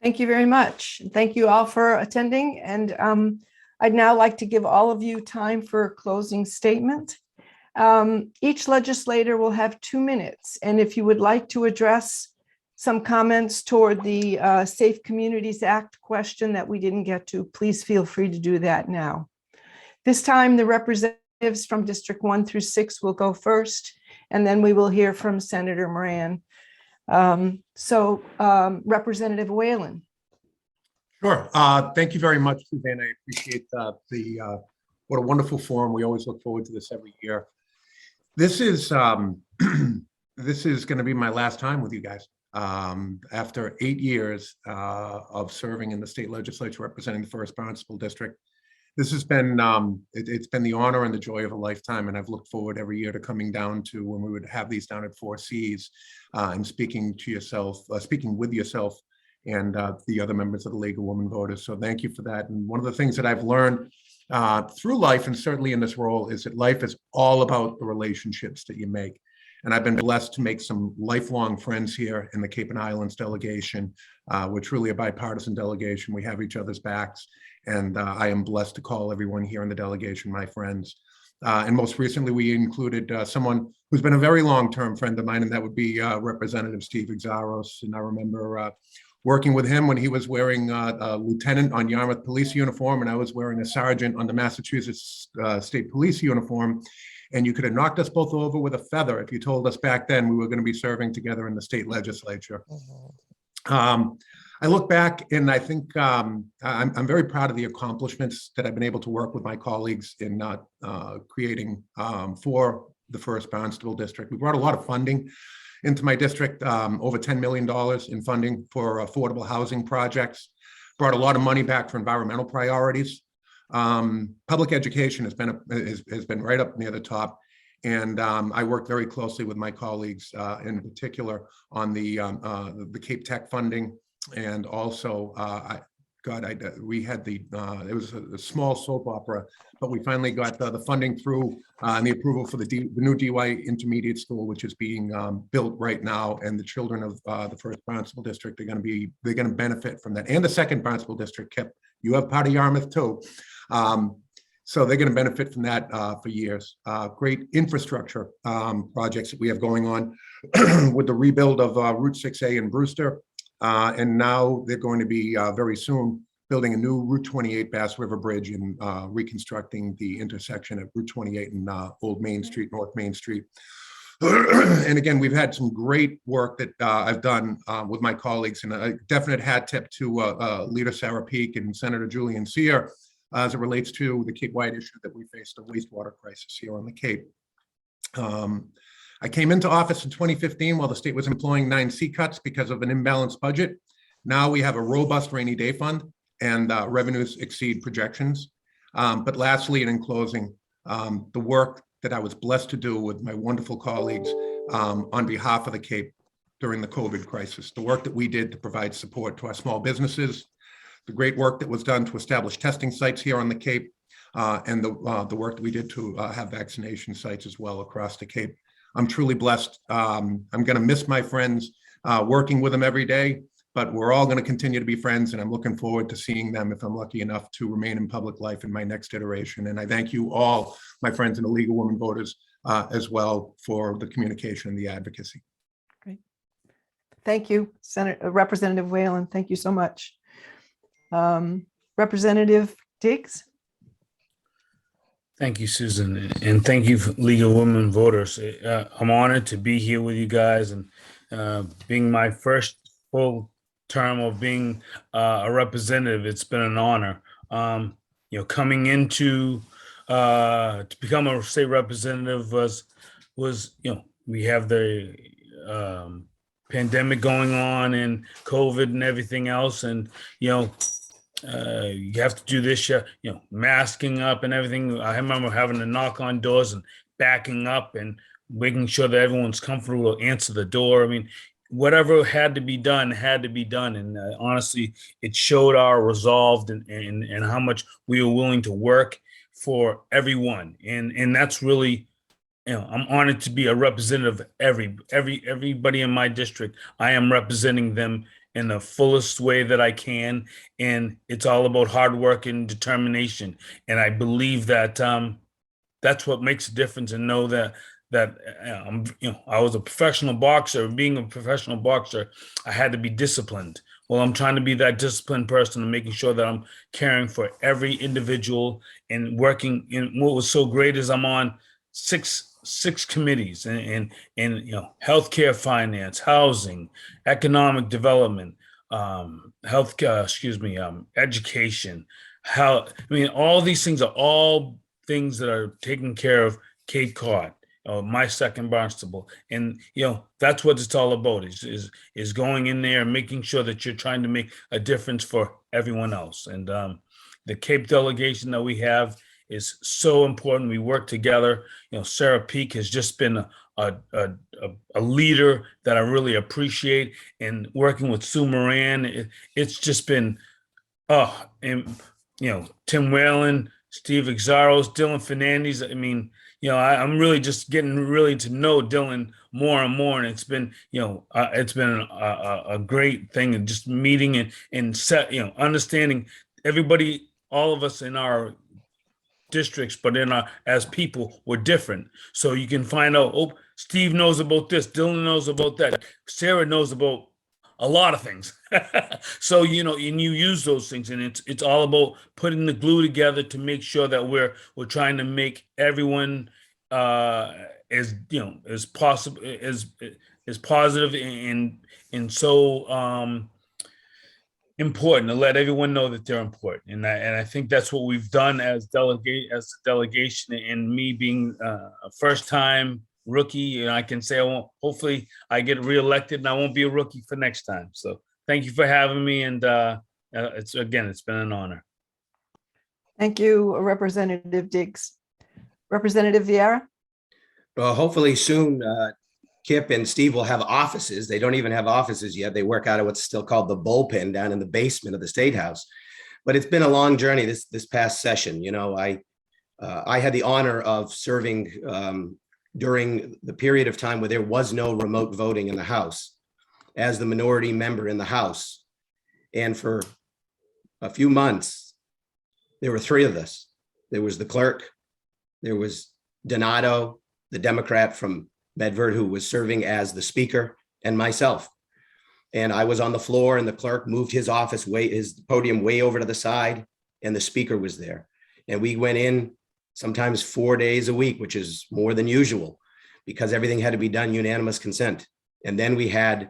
Thank you very much. Thank you all for attending. And I'd now like to give all of you time for a closing statement. Each legislator will have 2 minutes. And if you would like to address some comments toward the Safe Communities Act question that we didn't get to, please feel free to do that now. This time, the representatives from District 1 through 6 will go first, and then we will hear from Senator Moran. Representative Whelan. Sure. Thank you very much, Suzanne. I appreciate what a wonderful forum. We always look forward to this every year. This is this is going to be my last time with you guys. After 8 years of serving in the state legislature representing the 1st Barnstable District, this has been it's been the honor and the joy of a lifetime, and I've looked forward every year to coming down to when we would have these down at 4Cs and speaking to yourself, speaking with yourself and the other members of the League of Women Voters. So thank you for that. And one of the things that I've learned through life, and certainly in this role, is that life is all about the relationships that you make. And I've been blessed to make some lifelong friends here in the Cape and Islands delegation. We're truly a bipartisan delegation. We have each other's backs. And I am blessed to call everyone here in the delegation my friends. And most recently, we included someone who's been a very long-term friend of mine, and that would be Representative Steven Xiarhos. And I remember working with him when he was wearing a lieutenant on Yarmouth police uniform, and I was wearing a sergeant on the Massachusetts State Police uniform. And you could have knocked us both over with a feather if you told us back then we were going to be serving together in the state legislature. I look back and I think I'm very proud of the accomplishments that I've been able to work with my colleagues in creating for the 1st Barnstable District. We brought a lot of funding into my district, over $10 million in funding for affordable housing projects, brought a lot of money back for environmental priorities. Public education has been right up near the top. And I worked very closely with my colleagues, in particular on the Cape Tech funding. And also, we had it was a small soap opera, but we finally got the funding through and the approval for the new DY Intermediate School, which is being built right now. And the children of the 1st Barnstable District are going to benefit from that. And the 2nd Barnstable District, Kip, you have part of Yarmouth too. So they're going to benefit from that for years. Great infrastructure projects that we have going on with the rebuild of Route 6A in Brewster. And now they're going to be very soon building a new Route 28 Bass River Bridge and reconstructing the intersection of Route 28 and Old Main Street, North Main Street. And again, we've had some great work that I've done with my colleagues, and a definite hat tip to Leader Sarah Peake and Senator Julian Cyr as it relates to the Cape-wide issue that we face, the wastewater crisis here on the Cape. I came into office in 2015 while the state was employing 9 C cuts because of an imbalanced budget. Now we have a robust rainy day fund and revenues exceed projections. But lastly, and in closing, the work that I was blessed to do with my wonderful colleagues on behalf of the Cape during the COVID crisis, the work that we did to provide support to our small businesses, the great work that was done to establish testing sites here on the Cape, and the work that we did to have vaccination sites as well across the Cape. I'm truly blessed. I'm going to miss my friends, working with them every day, but we're all going to continue to be friends, and I'm looking forward to seeing them if I'm lucky enough to remain in public life in my next iteration. And I thank you all, my friends in the League of Women Voters, as well, for the communication and the advocacy. Great. Thank you, Representative Whelan. Thank you so much. Representative Diggs. Thank you, Susan, and thank you, League of Women Voters. I'm honored to be here with you guys, and being my first full term of being a representative, it's been an honor. Coming into to become a state representative was we have the pandemic going on and COVID and everything else, and you have to do this, masking up and everything. I remember having to knock on doors and backing up and making sure that everyone's comfortable to answer the door. I mean, whatever had to be done had to be done. And honestly, it showed our resolve and how much we were willing to work for everyone. And that's really, I'm honored to be a representative of everybody in my district. I am representing them in the fullest way that I can. And it's all about hard work and determination. And I believe that that's what makes a difference, and know that I was a professional boxer. Being a professional boxer, I had to be disciplined. Well, I'm trying to be that disciplined person and making sure that I'm caring for every individual and working. And what was so great is I'm on six committees and healthcare, finance, housing, economic development, healthcare, education, all these things are all things that are taken care of Cape Cod, my second Barnstable. And that's what it's all about, is going in there and making sure that you're trying to make a difference for everyone else. And the Cape delegation that we have is so important. We work together. Sarah Peake has just been a leader that I really appreciate, and working with Sue Moran, it's just been, Tim Whelan, Steven Xiarhos, Dylan Fernandes. I mean, I'm really just getting really to know Dylan more and more, and it's been a great thing, and just meeting and understanding everybody, all of us in our districts, but as people, we're different. So you can find out, Steve knows about this, Dylan knows about that, Sarah knows about a lot of things. So and you use those things, and it's all about putting the glue together to make sure that we're trying to make everyone as possible, as positive and so important, to let everyone know that they're important. And I think that's what we've done as delegation, and me being a first time rookie, and I can say hopefully I get reelected and I won't be a rookie for next time. So thank you for having me, and it's been an honor. Thank you, Representative Diggs. Representative Vieira. Well, hopefully soon, Kip and Steve will have offices. They don't even have offices yet. They work out of what's still called the bullpen down in the basement of the State House. But it's been a long journey this past session. I had the honor of serving during the period of time where there was no remote voting in the House, as the minority member in the House. And for a few months, there were three of us. There was the clerk, there was Donato, the Democrat from Medford, who was serving as the speaker, and myself. And I was on the floor, and the clerk moved his podium way over to the side, and the speaker was there. And we went in sometimes 4 days a week, which is more than usual, because everything had to be done unanimous consent. And then we had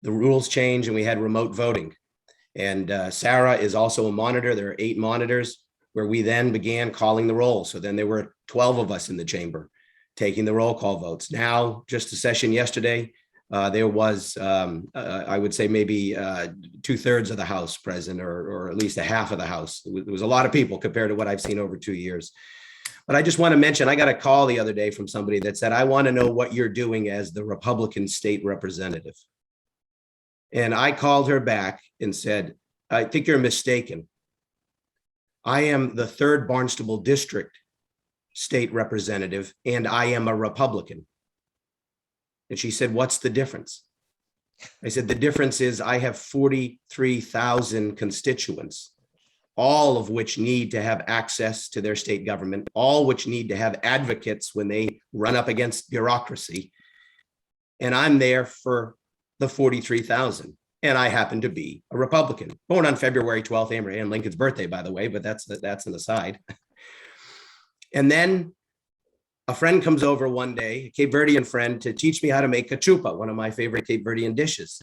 the rules change, and we had remote voting. And Sarah is also a monitor. There are 8 monitors, where we then began calling the roll. So then there were 12 of us in the chamber taking the roll call votes. Now, just a session yesterday, there was, I would say maybe 2/3 of the House present, or at least a half of the House. It was a lot of people compared to what I've seen over 2 years. But I just want to mention, I got a call the other day from somebody that said, I want to know what you're doing as the Republican state representative. And I called her back and said, I think you're mistaken. I am the 3rd Barnstable District state representative, and I am a Republican. And she said, what's the difference? I said, the difference is I have 43,000 constituents, all of which need to have access to their state government, all which need to have advocates when they run up against bureaucracy. And I'm there for the 43,000. And I happen to be a Republican, born on February 12th, Abraham Lincoln's birthday, by the way, but that's an aside. And then a friend comes over one day, a Cape Verdean friend, to teach me how to make cachupa, one of my favorite Cape Verdean dishes.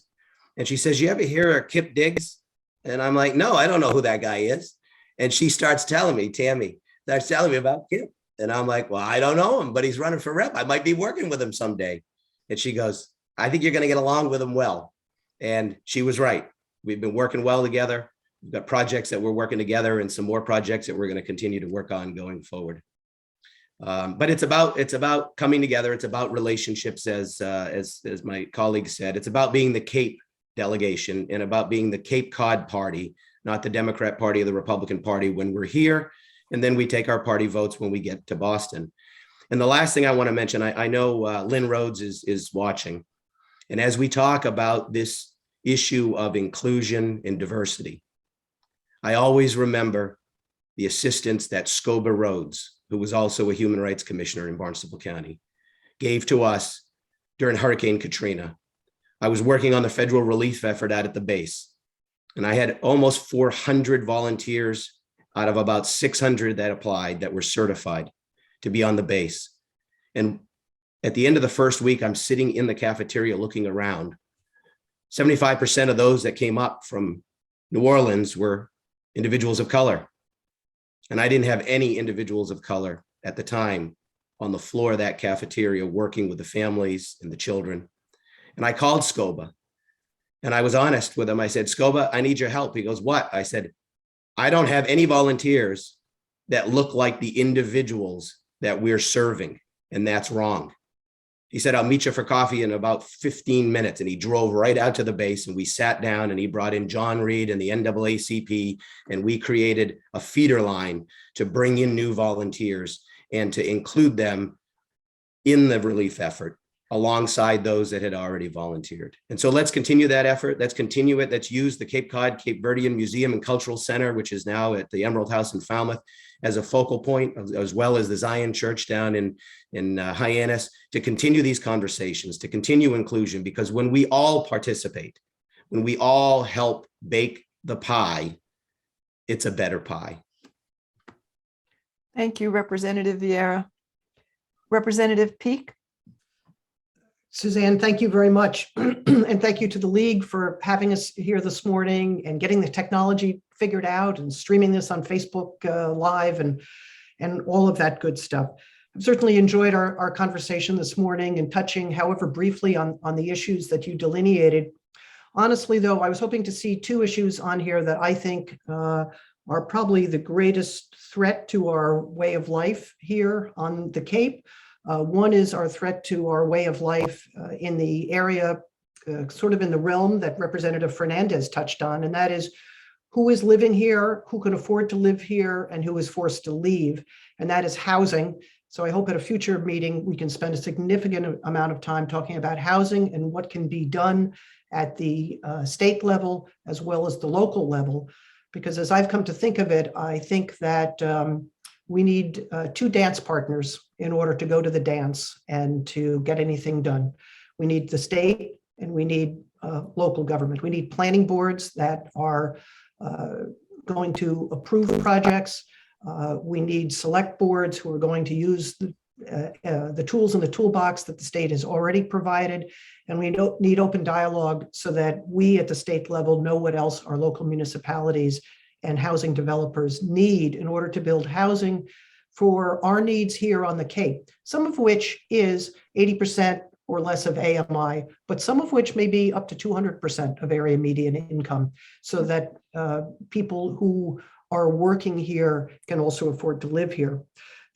And she says, you ever hear of Kip Diggs? And I'm like, no, I don't know who that guy is. And she starts telling me, Tammy, starts telling me about Kip. And I'm like, well, I don't know him, but he's running for rep. I might be working with him someday. And she goes, I think you're going to get along with him well. And she was right. We've been working well together. We've got projects that we're working together and some more projects that we're going to continue to work on going forward. But it's about coming together. It's about relationships, as my colleague said. It's about being the Cape delegation and about being the Cape Cod party, not the Democrat Party or the Republican Party when we're here. And then we take our party votes when we get to Boston. And the last thing I want to mention, I know Lynn Rhodes is watching. And as we talk about this issue of inclusion and diversity, I always remember the assistance that Scoba Rhodes, who was also a human rights commissioner in Barnstable County, gave to us during Hurricane Katrina. I was working on the federal relief effort out at the base, and I had almost 400 volunteers out of about 600 that applied that were certified to be on the base. And at the end of the first week, I'm sitting in the cafeteria looking around. 75% of those that came up from New Orleans were individuals of color. And I didn't have any individuals of color at the time on the floor of that cafeteria working with the families and the children. And I called Scoba and I was honest with him. I said, Scoba, I need your help. He goes, what? I said, I don't have any volunteers that look like the individuals that we're serving, and that's wrong. He said, I'll meet you for coffee in about 15 minutes. And he drove right out to the base and we sat down and he brought in John Reed and the NAACP, and we created a feeder line to bring in new volunteers and to include them in the relief effort alongside those that had already volunteered. And so let's continue that effort. Let's continue it. Let's use the Cape Cod, Cape Verdean Museum and Cultural Center, which is now at the Emerald House in Falmouth, as a focal point, as well as the Zion Church down in Hyannis, to continue these conversations, to continue inclusion, because when we all participate, when we all help bake the pie, it's a better pie. Thank you, Representative Vieira. Representative Peake. Suzanne, thank you very much. And thank you to the League for having us here this morning and getting the technology figured out and streaming this on Facebook Live and all of that good stuff. I've certainly enjoyed our conversation this morning and touching, however briefly, on the issues that you delineated. Honestly, though, I was hoping to see two issues on here that I think are probably the greatest threat to our way of life here on the Cape. One is our threat to our way of life in the area, sort of in the realm that Representative Fernandes touched on, and that is who is living here, who can afford to live here, and who is forced to leave, and that is housing. So I hope at a future meeting, we can spend a significant amount of time talking about housing and what can be done at the state level as well as the local level. Because as I've come to think of it, I think that we need two dance partners in order to go to the dance and to get anything done. We need the state and we need local government. We need planning boards that are going to approve projects. We need select boards who are going to use the tools in the toolbox that the state has already provided. And we need open dialogue so that we at the state level know what else our local municipalities and housing developers need in order to build housing for our needs here on the Cape, some of which is 80% or less of AMI, but some of which may be up to 200% of area median income, so that people who are working here can also afford to live here.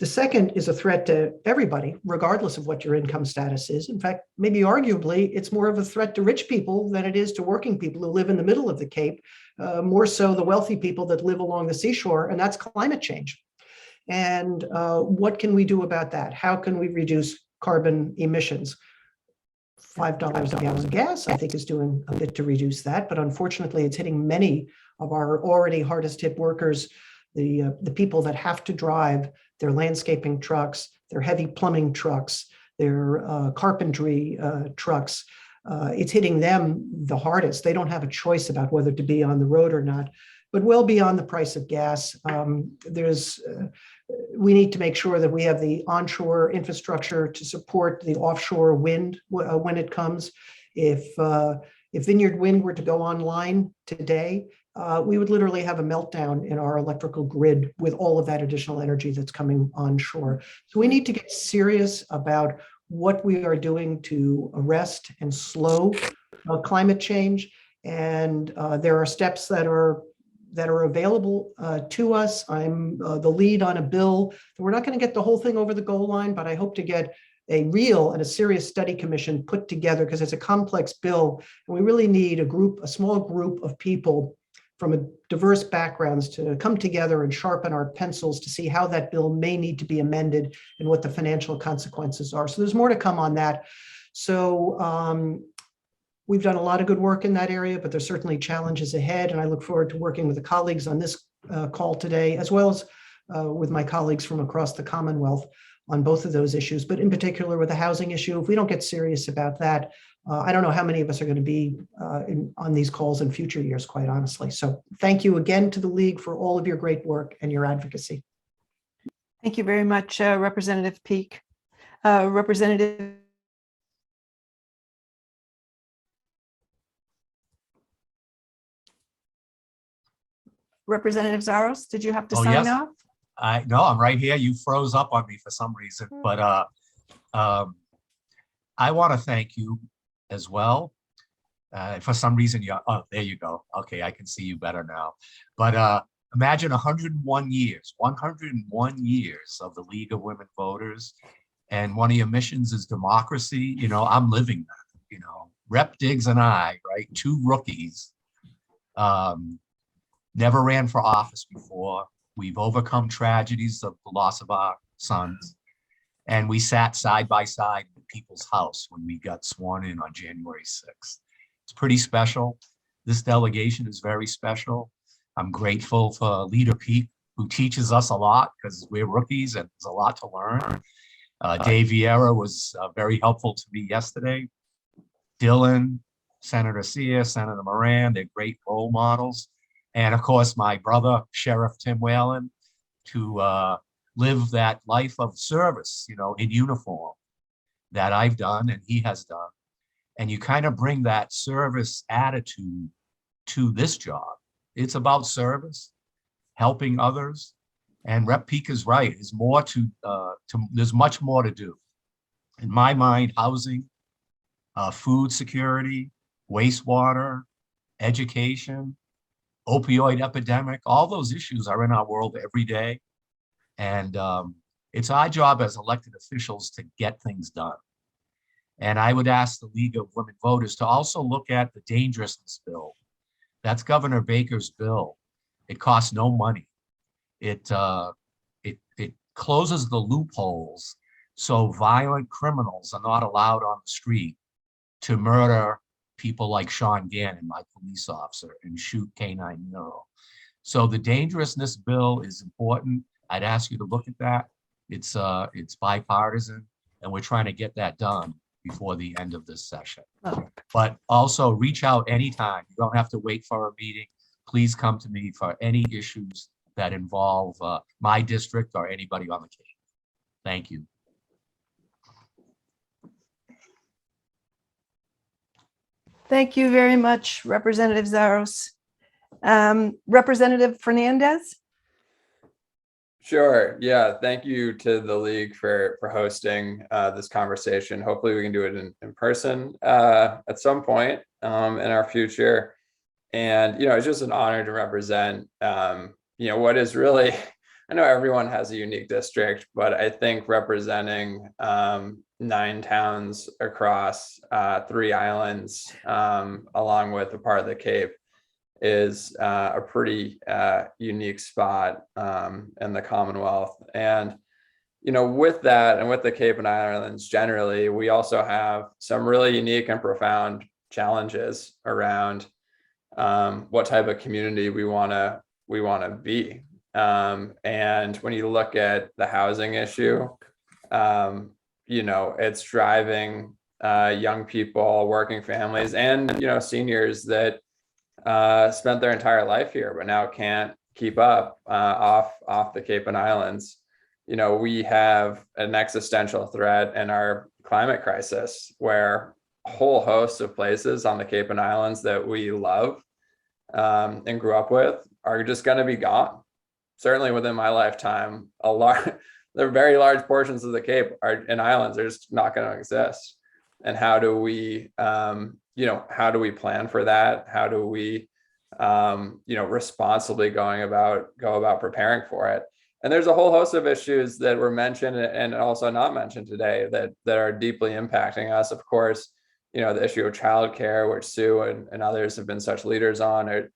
The second is a threat to everybody, regardless of what your income status is. In fact, maybe arguably, it's more of a threat to rich people than it is to working people who live in the middle of the Cape, more so the wealthy people that live along the seashore, and that's climate change. And what can we do about that? How can we reduce carbon emissions? $5 a gallon of gas, I think, is doing a bit to reduce that, but unfortunately, it's hitting many of our already hardest hit workers, the people that have to drive their landscaping trucks, their heavy plumbing trucks, their carpentry trucks. It's hitting them the hardest. They don't have a choice about whether to be on the road or not. But well beyond the price of gas, we need to make sure that we have the onshore infrastructure to support the offshore wind when it comes. If Vineyard Wind were to go online today, we would literally have a meltdown in our electrical grid with all of that additional energy that's coming onshore. So we need to get serious about what we are doing to arrest and slow climate change. And there are steps that are available to us. I'm the lead on a bill. We're not going to get the whole thing over the goal line, but I hope to get a real and a serious study commission put together, because it's a complex bill, and we really need a small group of people from diverse backgrounds to come together and sharpen our pencils to see how that bill may need to be amended and what the financial consequences are. So there's more to come on that. So we've done a lot of good work in that area, but there's certainly challenges ahead. And I look forward to working with the colleagues on this call today, as well as with my colleagues from across the Commonwealth on both of those issues, but in particular with the housing issue. If we don't get serious about that, I don't know how many of us are going to be on these calls in future years, quite honestly. So thank you again to the League for all of your great work and your advocacy. Thank you very much, Representative Peake. Representative Xiarhos, did you have to sign off? No, I'm right here. You froze up on me for some reason, but I want to thank you as well. For some reason, there you go. Okay, I can see you better now. But imagine 101 years of the League of Women Voters, and one of your missions is democracy. You know, I'm living that. You know, Rep Diggs and I, right, two rookies, never ran for office before. We've overcome tragedies of the loss of our sons, and we sat side by side in people's house when we got sworn in on January 6th. It's pretty special. This delegation is very special. I'm grateful for Leader Peake, who teaches us a lot because we're rookies and there's a lot to learn. David Vieira was very helpful to me yesterday. Dylan, Senator Xiarhos, Senator Moran, they're great role models. And of course, my brother, Sheriff Tim Whelan, to live that life of service, you know, in uniform that I've done and he has done. And you kind of bring that service attitude to this job. It's about service, helping others. And Rep Peake is right. There's more there's much more to do. In my mind, housing, food security, wastewater, education, opioid epidemic, all those issues are in our world every day. And it's our job as elected officials to get things done. And I would ask the League of Women Voters to also look at the dangerousness bill. That's Governor Baker's bill. It costs no money. It closes the loopholes so violent criminals are not allowed on the street to murder people like Sean Gannon, my police officer, and shoot K9 Neuro. So the dangerousness bill is important. I'd ask you to look at that. It's bipartisan, and we're trying to get that done before the end of this session. But also reach out anytime. You don't have to wait for a meeting. Please come to me for any issues that involve my district or anybody on the Cape. Thank you. Thank you very much, Representative Xiarhos. Representative Fernandes? Sure. Yeah. Thank you to the League for hosting this conversation. Hopefully we can do it in person at some point in our future. And, you know, it's just an honor to represent, you know, what is really I know everyone has a unique district, but I think representing 9 towns across 3 islands, along with a part of the Cape, is a pretty unique spot in the Commonwealth. And with that, and with the Cape and Islands generally, we also have some really unique and profound challenges around what type of community we want to be. And when you look at the housing issue, it's driving young people, working families, and seniors that spent their entire life here but now can't keep up off the Cape and Islands. We have an existential threat in our climate crisis, where a whole host of places on the Cape and Islands that we love and grew up with are just going to be gone. Certainly within my lifetime, the very large portions of the Cape and Islands are just not going to exist. And how do we plan for that? How do we, responsibly go about preparing for it? And there's a whole host of issues that were mentioned and also not mentioned today that are deeply impacting us. Of course, the issue of childcare, which Sue and others have been such leaders on,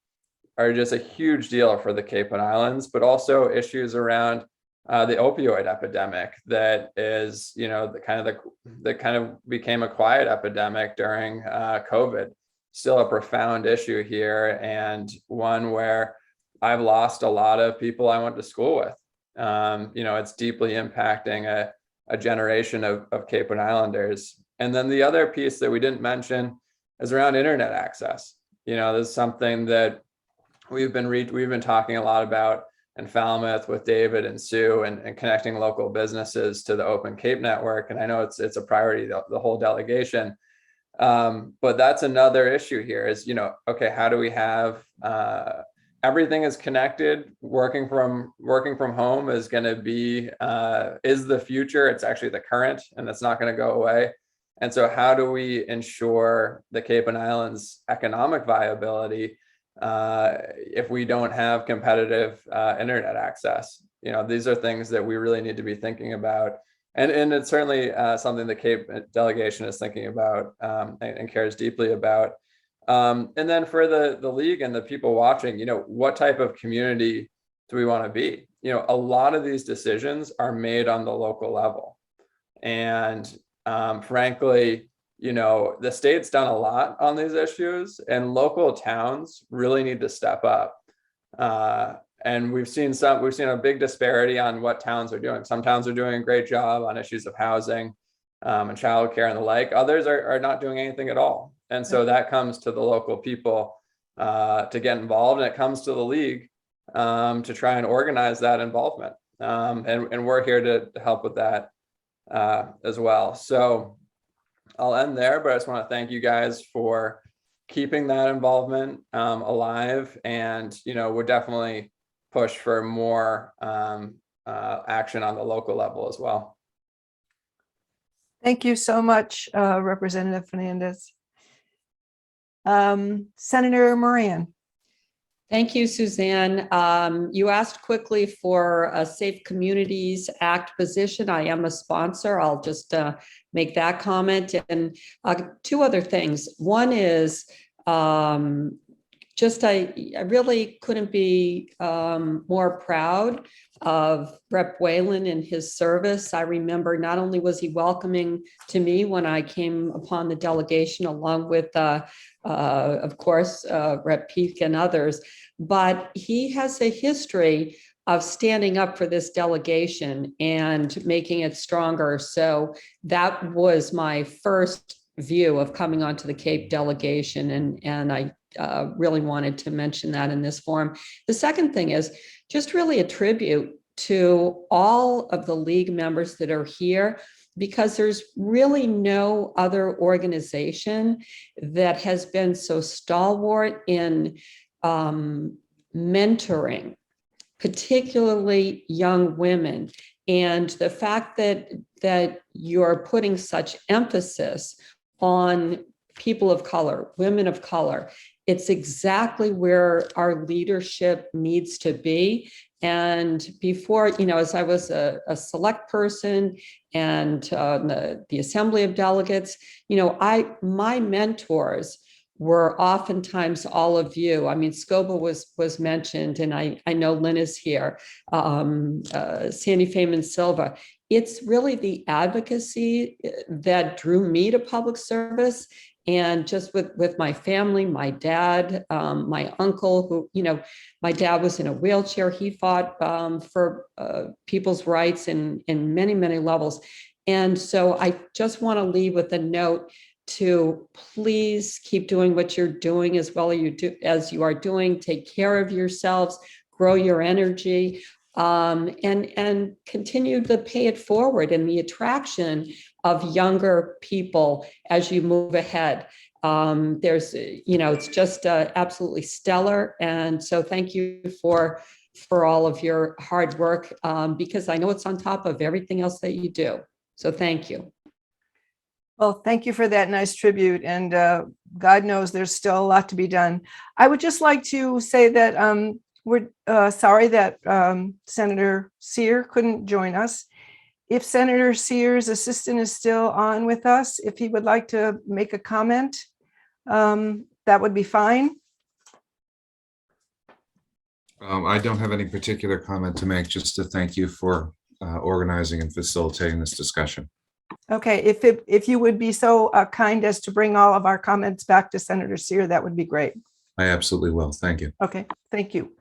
are just a huge deal for the Cape and Islands, but also issues around the opioid epidemic that is, that kind of became a quiet epidemic during COVID. Still a profound issue here, and one where I've lost a lot of people I went to school with. It's deeply impacting a generation of Cape and Islanders. And then the other piece that we didn't mention is around internet access. This is something that we've been talking a lot about in Falmouth with David and Sue, and connecting local businesses to the Open Cape Network. And I know it's a priority, the whole delegation. But that's another issue here is, okay, how do we have everything is connected? Working from home is going to be is the future. It's actually the current, and it's not going to go away. And so how do we ensure the Cape and Islands economic viability if we don't have competitive internet access? These are things that we really need to be thinking about. And it's certainly something the Cape delegation is thinking about and cares deeply about. And then for the league and the people watching, what type of community do we want to be? A lot of these decisions are made on the local level. And frankly, the state's done a lot on these issues, and local towns really need to step up. And we've seen a big disparity on what towns are doing. Some towns are doing a great job on issues of housing and childcare and the like. Others are not doing anything at all. And so that comes to the local people to get involved, and it comes to the league to try and organize that involvement. And we're here to help with that as well. So I'll end there, but I just want to thank you guys for keeping that involvement alive, and we'll definitely push for more action on the local level as well. Thank you so much, Representative Fernandes. Senator Moran. Thank you, Suzanne. You asked quickly for a Safe Communities Act position. I am a sponsor. I'll just make that comment. And 2 other things. One is I really couldn't be more proud of Rep. Whelan and his service. I remember not only was he welcoming to me when I came upon the delegation, along with, of course, Rep. Peake and others, but he has a history of standing up for this delegation and making it stronger. So that was my first view of coming onto the Cape delegation, and I really wanted to mention that in this forum. The second thing is just really a tribute to all of the league members that are here, because there's really no other organization that has been so stalwart in mentoring, particularly young women. And the fact that you're putting such emphasis on people of color, women of color, it's exactly where our leadership needs to be. And before, as I was a select person and the Assembly of Delegates, my mentors were oftentimes all of you. I mean, SCOBA was mentioned, and I know Lynn is here, Sandy Feynman Silva. It's really the advocacy that drew me to public service. And just with my family, my dad, my uncle, who, my dad was in a wheelchair. He fought for people's rights in many, many levels. And so I just want to leave with a note to please keep doing what you're doing as well as you are doing. Take care of yourselves, grow your energy, and continue to pay it forward in the attraction of younger people as you move ahead. There's, it's just absolutely stellar. And so thank you for all of your hard work, because I know it's on top of everything else that you do. So thank you. Well, thank you for that nice tribute. And God knows there's still a lot to be done. I would just like to say that we're sorry that Senator Sear couldn't join us. If Senator Sear's assistant is still on with us, if he would like to make a comment, that would be fine. I don't have any particular comment to make, just to thank you for organizing and facilitating this discussion. Okay, if you would be so kind as to bring all of our comments back to Senator Sear, that would be great. I absolutely will. Thank you. Okay, thank you.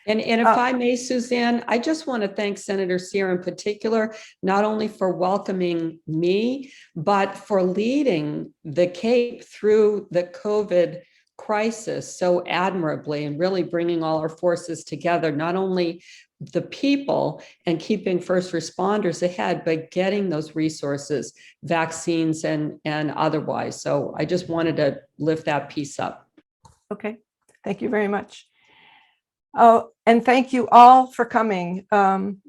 And if I may, Suzanne, I just want to thank Senator Sear in particular, not only for welcoming me, but for leading the Cape through the COVID crisis so admirably and really bringing all our forces together, not only the people and keeping first responders ahead, but getting those resources, vaccines and otherwise. So I just wanted to lift that piece up. Okay, thank you very much. Oh, and thank you all for coming.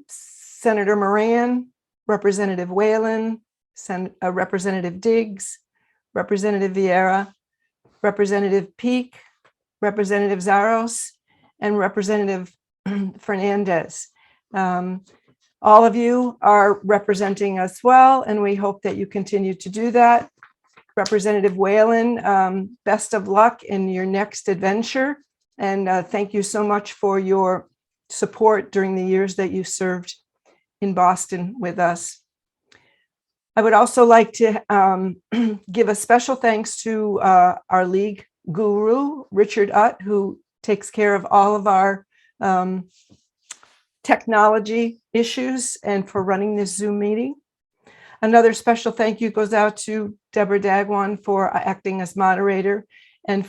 Senator Moran, Representative Whelan, Representative Diggs, Representative Vieira, Representative Peake, Representative Xiarhos, and Representative Fernandes. All of you are representing us well, and we hope that you continue to do that. Representative Whelan, best of luck in your next adventure. And thank you so much for your support during the years that you served in Boston with us. I would also like to give a special thanks to our league guru, Richard Utt, who takes care of all of our technology issues and for running this Zoom meeting. Another special thank you goes out to Deborah Dagwan for acting as moderator, and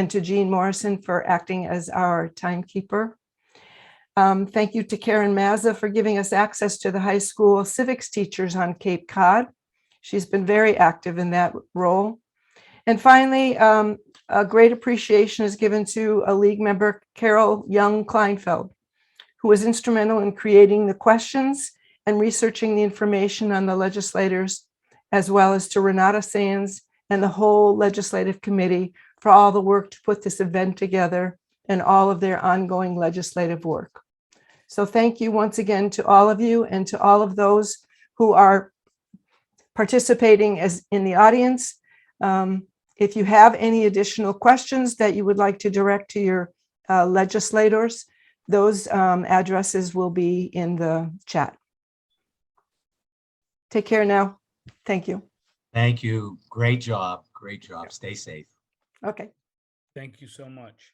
to Jean Morrison for acting as our timekeeper. Thank you to Karen Mazza for giving us access to the high school civics teachers on Cape Cod. She's been very active in that role. And finally, a great appreciation is given to a league member, Carol Young-Kleinfeld, who was instrumental in creating the questions and researching the information on the legislators, as well as to Renata Sands and the whole legislative committee for all the work to put this event together and all of their ongoing legislative work. So thank you once again to all of you and to all of those who are participating as in the audience. If you have any additional questions that you would like to direct to your legislators, those addresses will be in the chat. Take care now. Thank you. Thank you. Great job. Great job. Stay safe. Okay. Thank you so much.